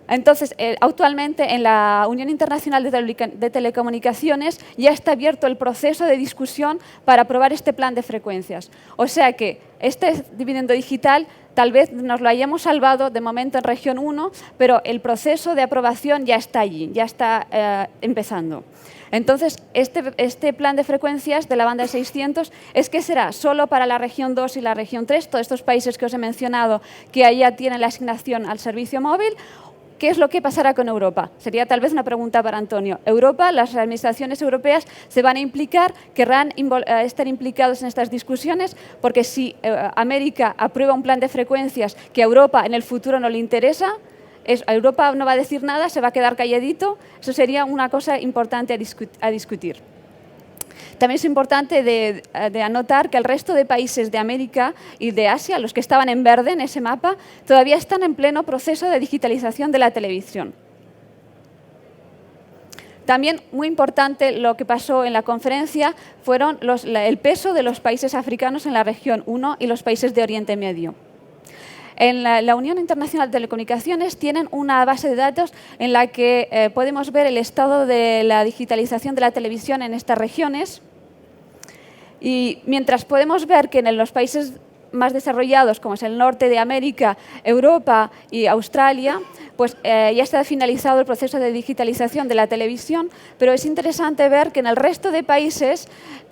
Entonces, actualmente en la Unión Internacional de Telecomunicaciones ya está abierto el proceso de discusión para aprobar este plan de frecuencias. O sea que este dividendo digital tal vez nos lo hayamos salvado de momento en región 1, pero el proceso de aprobación ya está allí, ya está empezando. Entonces, este plan de frecuencias de la banda de 600 es que será solo para la región 2 y la región 3, todos estos países que os he mencionado que allá tienen la asignación al servicio móvil. ¿Qué es lo que pasará con Europa? Sería tal vez una pregunta para Antonio. Europa, las administraciones europeas se van a implicar, querrán estar implicados en estas discusiones, porque si América aprueba un plan de frecuencias que a Europa en el futuro no le interesa, a Europa no va a decir nada, se va a quedar calladito. Eso sería una cosa importante a discutir. También es importante de anotar que el resto de países de América y de Asia, los que estaban en verde en ese mapa, todavía están en pleno proceso de digitalización de la televisión. También muy importante lo que pasó en la conferencia fueron el peso de los países africanos en la región 1 y los países de Oriente Medio. En la Unión Internacional de Telecomunicaciones tienen una base de datos en la que podemos ver el estado de la digitalización de la televisión en estas regiones. Y mientras podemos ver que en los países más desarrollados, como es el norte de América, Europa y Australia, pues ya está finalizado el proceso de digitalización de la televisión, pero es interesante ver que en el resto de países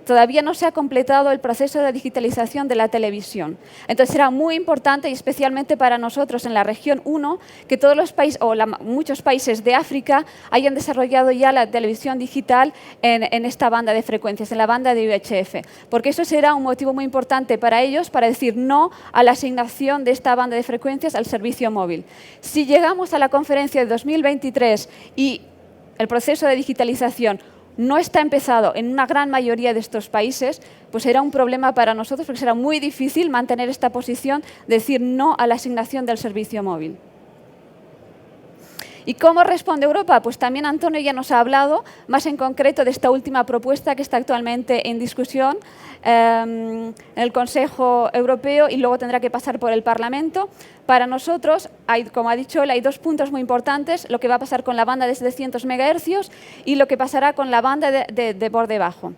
todavía no se ha completado el proceso de digitalización de la televisión. Entonces será muy importante, y especialmente para nosotros en la región 1, que todos los países, o muchos países de África, hayan desarrollado ya la televisión digital en esta banda de frecuencias, en la banda de UHF, porque eso será un motivo muy importante para ellos para decir no a la asignación de esta banda de frecuencias al servicio móvil. Si llegamos a la conferencia de 2023 y el proceso de digitalización no está empezado en una gran mayoría de estos países, pues será un problema para nosotros porque será muy difícil mantener esta posición de decir no a la asignación del servicio móvil. ¿Y cómo responde Europa? Pues también Antonio ya nos ha hablado más en concreto de esta última propuesta que está actualmente en discusión en el Consejo Europeo y luego tendrá que pasar por el Parlamento. Para nosotros, como ha dicho él, hay dos puntos muy importantes, lo que va a pasar con la banda de 700 MHz y lo que pasará con la banda de por debajo.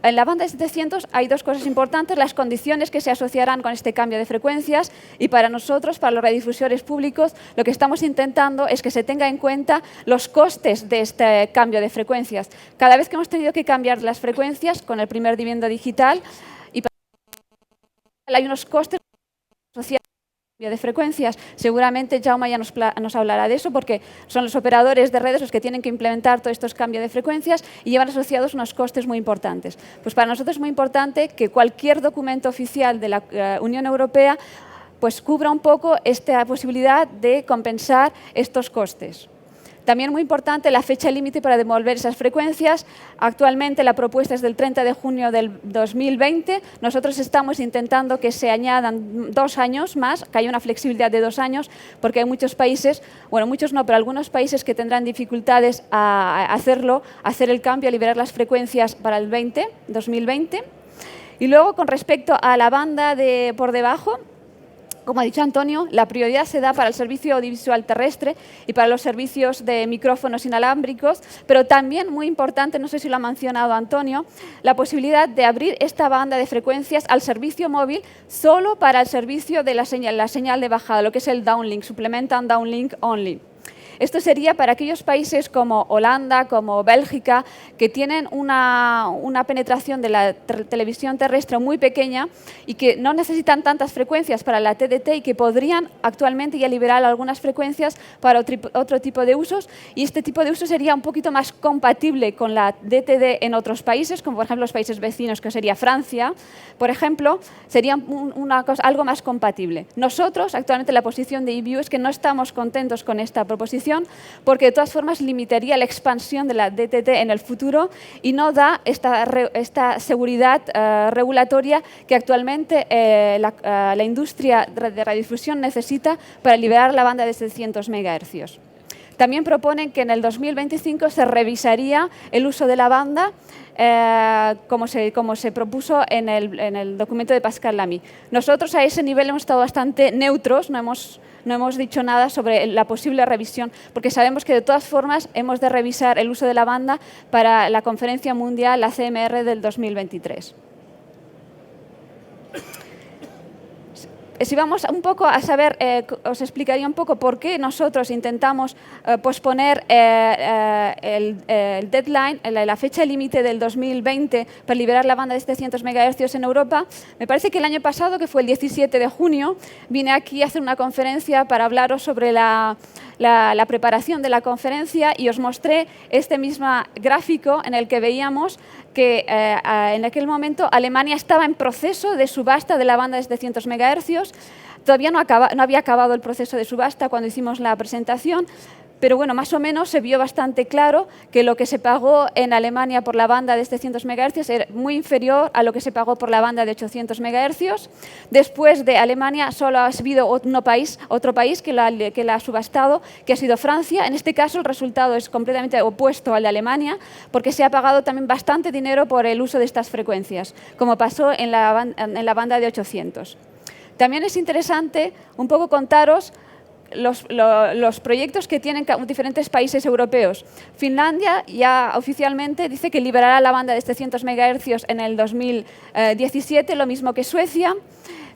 En la banda de 700 hay dos cosas importantes, las condiciones que se asociarán con este cambio de frecuencias y para nosotros, para los radiodifusores públicos, lo que estamos intentando es que se tenga en cuenta los costes de este cambio de frecuencias. Cada vez que hemos tenido que cambiar las frecuencias con el primer dividendo digital, hay unos costes asociados de frecuencias. Seguramente Jaume ya nos hablará de eso porque son los operadores de redes los que tienen que implementar todos estos cambios de frecuencias y llevan asociados unos costes muy importantes. Pues para nosotros es muy importante que cualquier documento oficial de la Unión Europea pues cubra un poco esta posibilidad de compensar estos costes. También muy importante la fecha límite para devolver esas frecuencias. Actualmente la propuesta es del 30 de junio del 2020. Nosotros estamos intentando que se añadan 2 años más, que haya una flexibilidad de 2 años, porque hay muchos países, bueno, muchos no, pero algunos países que tendrán dificultades a hacer el cambio, a liberar las frecuencias para el 2020. Y luego, con respecto a la banda por debajo, como ha dicho Antonio, la prioridad se da para el servicio audiovisual terrestre y para los servicios de micrófonos inalámbricos, pero también, muy importante, no sé si lo ha mencionado Antonio, la posibilidad de abrir esta banda de frecuencias al servicio móvil solo para el servicio de la señal de bajada, lo que es el downlink, supplement and downlink only. Esto sería para aquellos países como Holanda, como Bélgica, que tienen una penetración de la televisión terrestre muy pequeña y que no necesitan tantas frecuencias para la TDT y que podrían actualmente ya liberar algunas frecuencias para otro tipo de usos. Y este tipo de uso sería un poquito más compatible con la DTD en otros países, como por ejemplo los países vecinos, que sería Francia, por ejemplo, sería algo más compatible. Nosotros, actualmente, la posición de eView es que no estamos contentos con esta proposición, porque de todas formas limitaría la expansión de la DTT en el futuro y no da esta seguridad regulatoria que actualmente la industria de radiodifusión necesita para liberar la banda de 700 MHz. También proponen que en el 2025 se revisaría el uso de la banda como se propuso en el documento de Pascal Lamy. Nosotros a ese nivel hemos estado bastante neutros, no hemos dicho nada sobre la posible revisión, porque sabemos que de todas formas hemos de revisar el uso de la banda para la conferencia mundial, la CMR del 2023. Si vamos un poco a saber, os explicaría un poco por qué nosotros intentamos posponer el deadline, la fecha límite del 2020 para liberar la banda de 700 MHz en Europa. Me parece que el año pasado, que fue el 17 de junio, vine aquí a hacer una conferencia para hablaros sobre la preparación de la conferencia y os mostré este mismo gráfico en el que veíamos que en aquel momento Alemania estaba en proceso de subasta de la banda de 700 MHz. Todavía no había acabado el proceso de subasta cuando hicimos la presentación, pero bueno, más o menos se vio bastante claro que lo que se pagó en Alemania por la banda de 700 MHz era muy inferior a lo que se pagó por la banda de 800 MHz. Después de Alemania solo ha habido otro país que la ha subastado, que ha sido Francia. En este caso el resultado es completamente opuesto al de Alemania, porque se ha pagado también bastante dinero por el uso de estas frecuencias, como pasó en la banda de 800. También es interesante un poco contaros los proyectos que tienen diferentes países europeos. Finlandia ya oficialmente dice que liberará la banda de 700 MHz en el 2017, lo mismo que Suecia.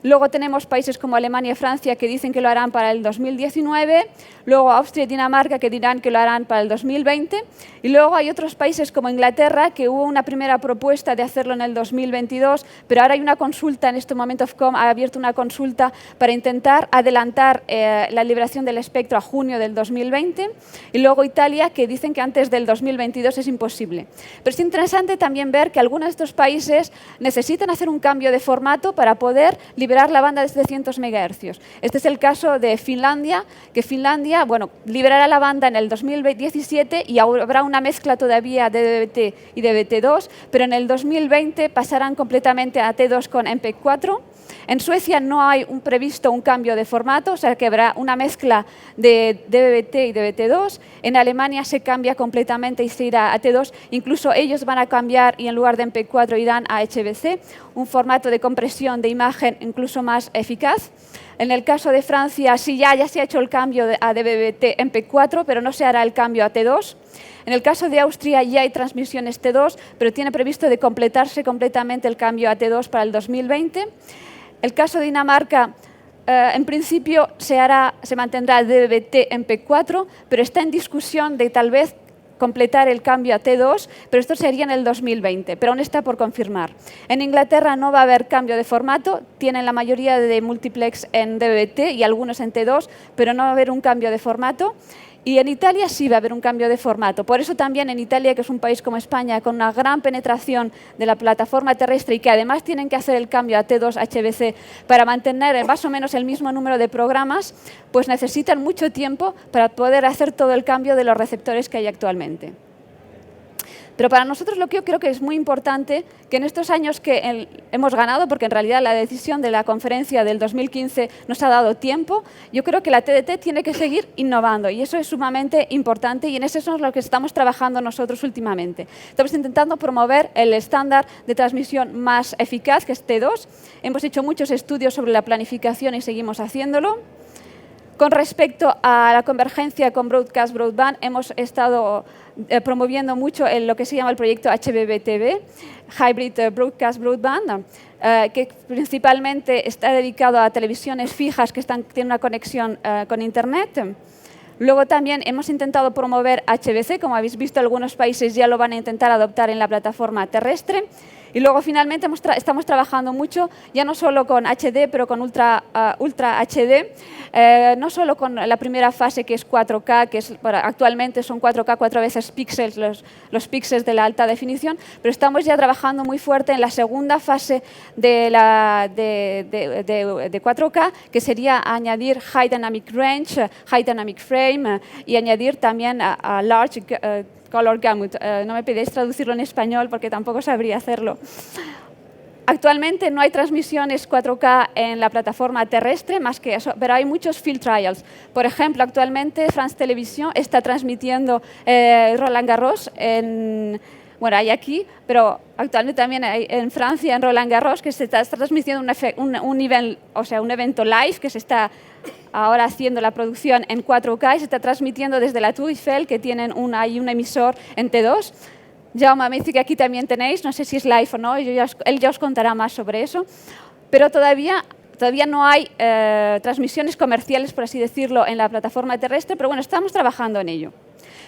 Luego tenemos países como Alemania y Francia que dicen que lo harán para el 2019. Luego Austria y Dinamarca que dirán que lo harán para el 2020. Y luego hay otros países como Inglaterra que hubo una primera propuesta de hacerlo en el 2022, pero ahora hay una consulta, en este momento Ofcom ha abierto una consulta para intentar adelantar la liberación del espectro a junio del 2020. Y luego Italia que dicen que antes del 2022 es imposible. Pero es interesante también ver que algunos de estos países necesitan hacer un cambio de formato para poder liberar la banda de 700 MHz. Este es el caso de Finlandia, que Finlandia liberará la banda en el 2017 y habrá una mezcla todavía de DVB-T y DVB-T2, pero en el 2020 pasarán completamente a T2 con MPEG-4. En Suecia no hay previsto un cambio de formato, o sea que habrá una mezcla de DVB-T y DVB-T2. En Alemania se cambia completamente y se irá a T2. Incluso ellos van a cambiar y en lugar de MPEG-4 irán a HBC, un formato de compresión de imagen incluso más eficaz. En el caso de Francia, sí, ya se ha hecho el cambio a DVB-T en P4, pero no se hará el cambio a T2. En el caso de Austria ya hay transmisiones T2, pero tiene previsto de completarse completamente el cambio a T2 para el 2020. El caso de Dinamarca, en principio se mantendrá DVB-T en P4, pero está en discusión de tal vez completar el cambio a T2, pero esto sería en el 2020, pero aún está por confirmar. En Inglaterra no va a haber cambio de formato, tienen la mayoría de multiplex en DVB-T y algunos en T2, pero no va a haber un cambio de formato. Y en Italia sí va a haber un cambio de formato. Por eso también en Italia, que es un país como España, con una gran penetración de la plataforma terrestre y que además tienen que hacer el cambio a T2 HBC para mantener más o menos el mismo número de programas, pues necesitan mucho tiempo para poder hacer todo el cambio de los receptores que hay actualmente. Pero para nosotros lo que yo creo que es muy importante, que en estos años que hemos ganado, porque en realidad la decisión de la conferencia del 2015 nos ha dado tiempo, yo creo que la TDT tiene que seguir innovando y eso es sumamente importante y en eso es lo que estamos trabajando nosotros últimamente. Estamos intentando promover el estándar de transmisión más eficaz, que es T2. Hemos hecho muchos estudios sobre la planificación y seguimos haciéndolo. Con respecto a la convergencia con Broadcast Broadband, hemos estado promoviendo mucho lo que se llama el proyecto HBBTV, Hybrid Broadcast Broadband, que principalmente está dedicado a televisiones fijas que tienen una conexión con Internet. Luego también hemos intentado promover HBC, como habéis visto, algunos países ya lo van a intentar adoptar en la plataforma terrestre. Y luego finalmente estamos trabajando mucho, ya no solo con HD, pero con Ultra HD, no solo con la primera fase que es 4K, que actualmente son 4K 4 veces píxeles, los píxeles de la alta definición, pero estamos ya trabajando muy fuerte en la segunda fase de 4K, que sería añadir High Dynamic Range, High Dynamic Frame y añadir también a Large Color Gamut. No me pedéis traducirlo en español porque tampoco sabría hacerlo. Actualmente no hay transmisiones 4K en la plataforma terrestre, más que eso, pero hay muchos field trials. Por ejemplo, actualmente France Television está transmitiendo Roland Garros bueno, hay aquí, pero actualmente también hay en Francia, en Roland Garros, que se está transmitiendo un evento live que se está ahora haciendo la producción en 4K y se está transmitiendo desde la Tour Eiffel, que tienen un emisor en T2. Jaume me dice que aquí también tenéis, no sé si es live o no, él ya os contará más sobre eso, pero todavía no hay transmisiones comerciales, por así decirlo, en la plataforma terrestre, pero bueno, estamos trabajando en ello.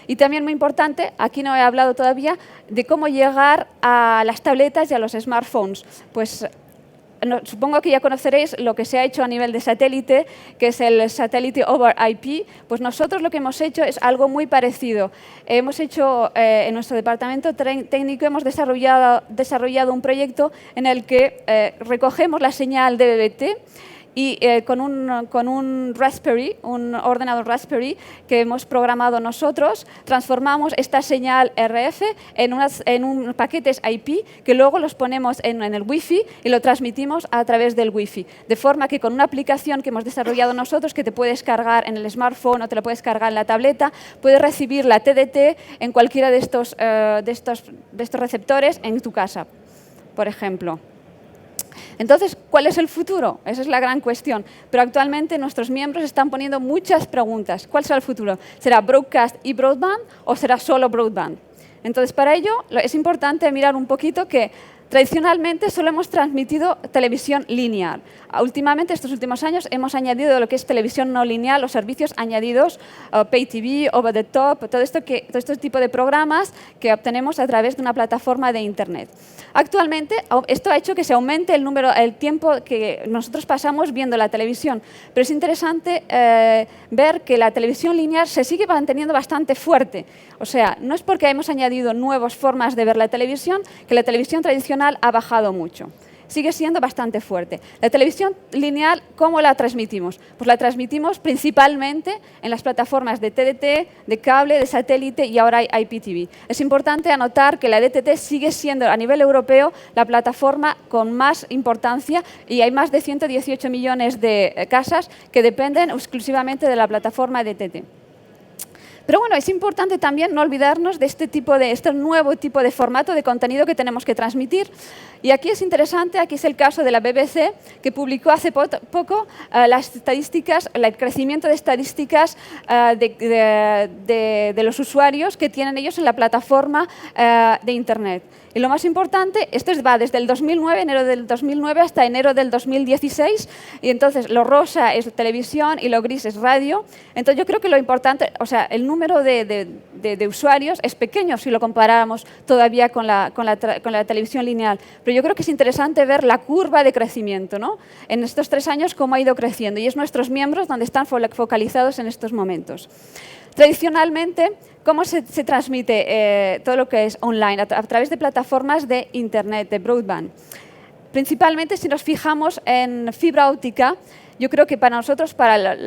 Y también muy importante, aquí no he hablado todavía, de cómo llegar a las tabletas y a los smartphones. Pues supongo que ya conoceréis lo que se ha hecho a nivel de satélite, que es el Satellite over IP. Pues nosotros lo que hemos hecho es algo muy parecido. Hemos hecho, en nuestro departamento técnico, hemos desarrollado un proyecto en el que recogemos la señal DVB-T y con un Raspberry, un ordenador Raspberry que hemos programado nosotros, transformamos esta señal RF en paquetes IP que luego los ponemos en el Wi-Fi y lo transmitimos a través del Wi-Fi. De forma que con una aplicación que hemos desarrollado nosotros, que te puedes cargar en el smartphone o te lo puedes cargar en la tableta, puedes recibir la TDT en cualquiera de estos receptores en tu casa, por ejemplo. Entonces, ¿cuál es el futuro? Esa es la gran cuestión. Pero actualmente nuestros miembros están poniendo muchas preguntas. ¿Cuál será el futuro? ¿Será broadcast y broadband o será solo broadband? Entonces, para ello es importante mirar un poquito que tradicionalmente solo hemos transmitido televisión lineal. Últimamente, estos últimos años, hemos añadido lo que es televisión no lineal, los servicios añadidos, Pay TV, Over the Top, todo este tipo de programas que obtenemos a través de una plataforma de Internet. Actualmente, esto ha hecho que se aumente el tiempo que nosotros pasamos viendo la televisión, pero es interesante ver que la televisión lineal se sigue manteniendo bastante fuerte. O sea, no es porque hemos añadido nuevas formas de ver la televisión que la televisión tradicional ha bajado mucho. Sigue siendo bastante fuerte. La televisión lineal, ¿cómo la transmitimos? Pues la transmitimos principalmente en las plataformas de TDT, de cable, de satélite y ahora hay IPTV. Es importante anotar que la DTT sigue siendo a nivel europeo la plataforma con más importancia y hay más de 118 millones de casas que dependen exclusivamente de la plataforma DTT. Pero bueno, es importante también no olvidarnos de este nuevo tipo de formato de contenido que tenemos que transmitir. Y aquí es interesante, aquí es el caso de la BBC, que publicó hace poco las estadísticas, el crecimiento de estadísticas de los usuarios que tienen ellos en la plataforma de Internet. Y lo más importante, esto va desde el 2009, enero del 2009, hasta enero del 2016, y entonces lo rosa es televisión y lo gris es radio. Entonces yo creo que lo importante, o sea, el número de usuarios es pequeño si lo comparamos todavía con la televisión lineal, pero yo creo que es interesante ver la curva de crecimiento, ¿no? En estos 3 años cómo ha ido creciendo, y es nuestros miembros donde están focalizados en estos momentos. Tradicionalmente, ¿cómo se transmite todo lo que es online? A través de plataformas de Internet, de broadband. Principalmente, si nos fijamos en fibra óptica, yo creo que para nosotros, para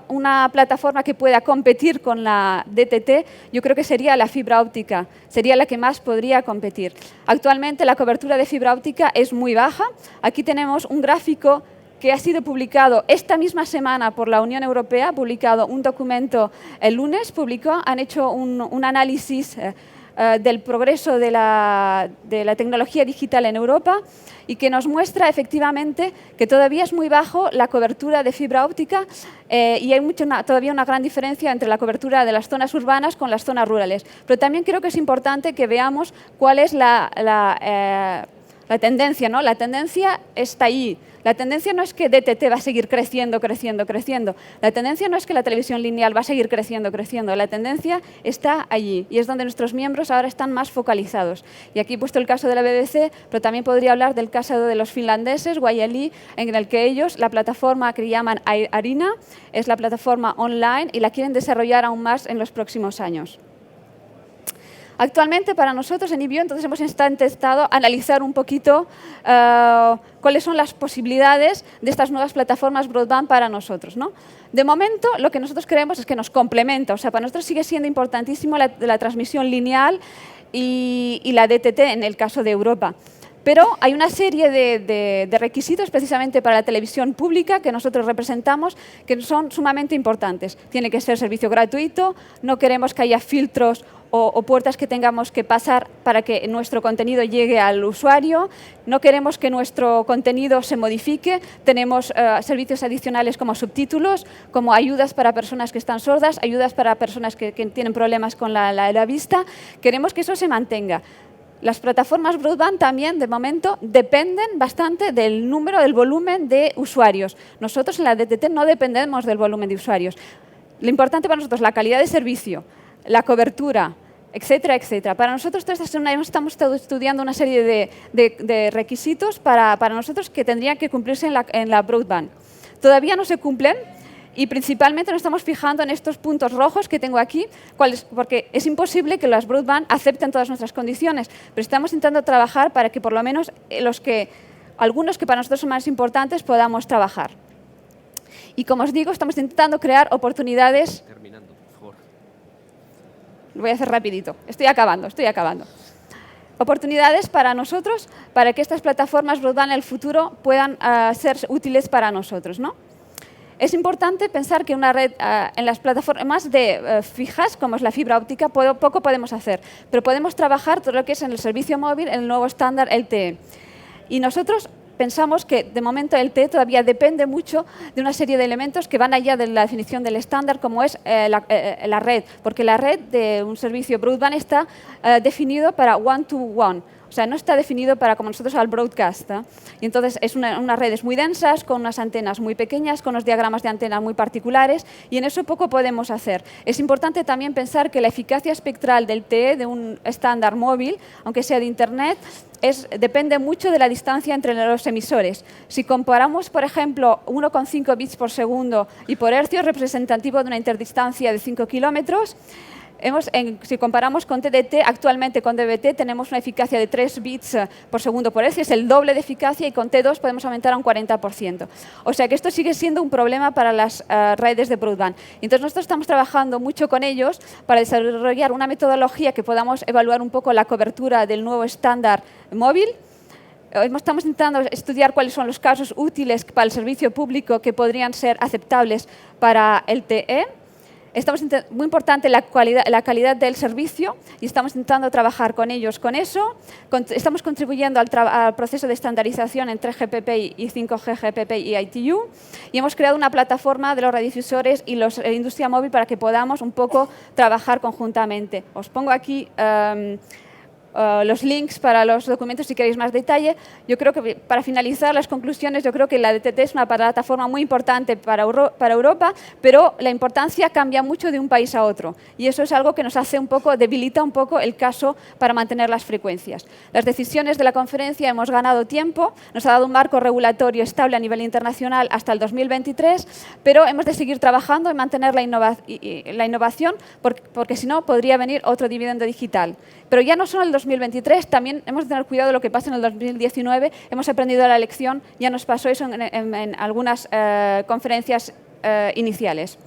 una plataforma que pueda competir con la DTT, yo creo que sería la fibra óptica, sería la que más podría competir. Actualmente la cobertura de fibra óptica es muy baja. Aquí tenemos un gráfico que ha sido publicado esta misma semana por la Unión Europea, ha publicado un documento el lunes, han hecho un análisis del progreso de la tecnología digital en Europa y que nos muestra efectivamente que todavía es muy bajo la cobertura de fibra óptica y hay todavía una gran diferencia entre la cobertura de las zonas urbanas con las zonas rurales. Pero también creo que es importante que veamos cuál es la tendencia, ¿no? La tendencia está ahí. La tendencia no es que DTT va a seguir creciendo, creciendo, creciendo. La tendencia no es que la televisión lineal va a seguir creciendo, creciendo. La tendencia está allí y es donde nuestros miembros ahora están más focalizados. Y aquí he puesto el caso de la BBC, pero también podría hablar del caso de los finlandeses, YLE, en el que ellos, la plataforma que llaman Arena, es la plataforma online y la quieren desarrollar aún más en los próximos años. Actualmente, para nosotros en IBIO, entonces hemos intentado analizar un poquito cuáles son las posibilidades de estas nuevas plataformas broadband para nosotros, ¿no? De momento, lo que nosotros creemos es que nos complementa. O sea, para nosotros sigue siendo importantísimo la transmisión lineal y la DTT en el caso de Europa. Pero hay una serie de requisitos precisamente para la televisión pública que nosotros representamos que son sumamente importantes. Tiene que ser servicio gratuito, no queremos que haya filtros o puertas que tengamos que pasar para que nuestro contenido llegue al usuario, no queremos que nuestro contenido se modifique, tenemos servicios adicionales como subtítulos, como ayudas para personas que están sordas, ayudas para personas que tienen problemas con la vista, queremos que eso se mantenga. Las plataformas broadband también, de momento, dependen bastante del número, del volumen de usuarios. Nosotros en la DTT no dependemos del volumen de usuarios. Lo importante para nosotros es la calidad de servicio, la cobertura, etcétera, etcétera. Para nosotros estamos estudiando una serie de requisitos para nosotros que tendrían que cumplirse en la broadband. Todavía no se cumplen. Y principalmente nos estamos fijando en estos puntos rojos que tengo aquí, porque es imposible que las broadband acepten todas nuestras condiciones, pero estamos intentando trabajar para que por lo menos algunos que para nosotros son más importantes podamos trabajar. Y como os digo, estamos intentando crear oportunidades. Terminando, por favor. Lo voy a hacer rapidito. Estoy acabando. Oportunidades para nosotros, para que estas plataformas broadband en el futuro puedan ser útiles para nosotros, ¿no? Es importante pensar que una red en las plataformas fijas, como es la fibra óptica, poco podemos hacer, pero podemos trabajar todo lo que es en el servicio móvil, en el nuevo estándar LTE. Y nosotros pensamos que, de momento, el LTE todavía depende mucho de una serie de elementos que van allá de la definición del estándar, como es la red, porque la red de un servicio broadband está definido para one-to-one. O sea, no está definido para, como nosotros, al broadcast, ¿eh? Y entonces es unas redes muy densas, con unas antenas muy pequeñas, con unos diagramas de antena muy particulares, y en eso poco podemos hacer. Es importante también pensar que la eficacia espectral del TE, de un estándar móvil, aunque sea de Internet, depende mucho de la distancia entre los emisores. Si comparamos, por ejemplo, 1,5 bits por segundo y por hercio, representativo de una interdistancia de 5 kilómetros, si comparamos con TDT, actualmente con DVT tenemos una eficacia de 3 bits por segundo por hercio, es el doble de eficacia, y con T2 podemos aumentar a un 40%. O sea que esto sigue siendo un problema para las redes de broadband. Entonces nosotros estamos trabajando mucho con ellos para desarrollar una metodología que podamos evaluar un poco la cobertura del nuevo estándar móvil. Estamos intentando estudiar cuáles son los casos útiles para el servicio público que podrían ser aceptables para el TE. Muy importante la calidad del servicio y estamos intentando trabajar con ellos con eso. Estamos contribuyendo al proceso de estandarización entre GPP y 5G, GPP y ITU. Y hemos creado una plataforma de los radiodifusores y la industria móvil para que podamos un poco trabajar conjuntamente. Os pongo aquí los links para los documentos si queréis más detalle. Yo creo que para finalizar las conclusiones, yo creo que la DTT es una plataforma muy importante para Europa, pero la importancia cambia mucho de un país a otro y eso es algo que nos hace debilita un poco el caso para mantener las frecuencias. Las decisiones de la conferencia hemos ganado tiempo, nos ha dado un marco regulatorio estable a nivel internacional hasta el 2023, pero hemos de seguir trabajando y mantener la innovación porque si no podría venir otro dividendo digital. Pero ya no solo el 2023, también hemos de tener cuidado de lo que pasa en el 2019. Hemos aprendido la lección, ya nos pasó eso en algunas conferencias iniciales.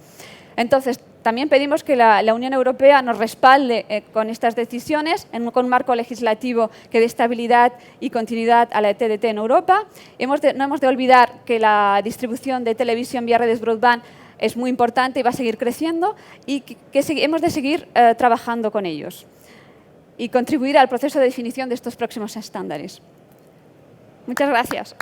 Entonces, también pedimos que la Unión Europea nos respalde con estas decisiones, con un marco legislativo que dé estabilidad y continuidad a la TDT en Europa. No hemos de olvidar que la distribución de televisión vía redes broadband es muy importante y va a seguir creciendo y que hemos de seguir trabajando con ellos y contribuir al proceso de definición de estos próximos estándares. Muchas gracias.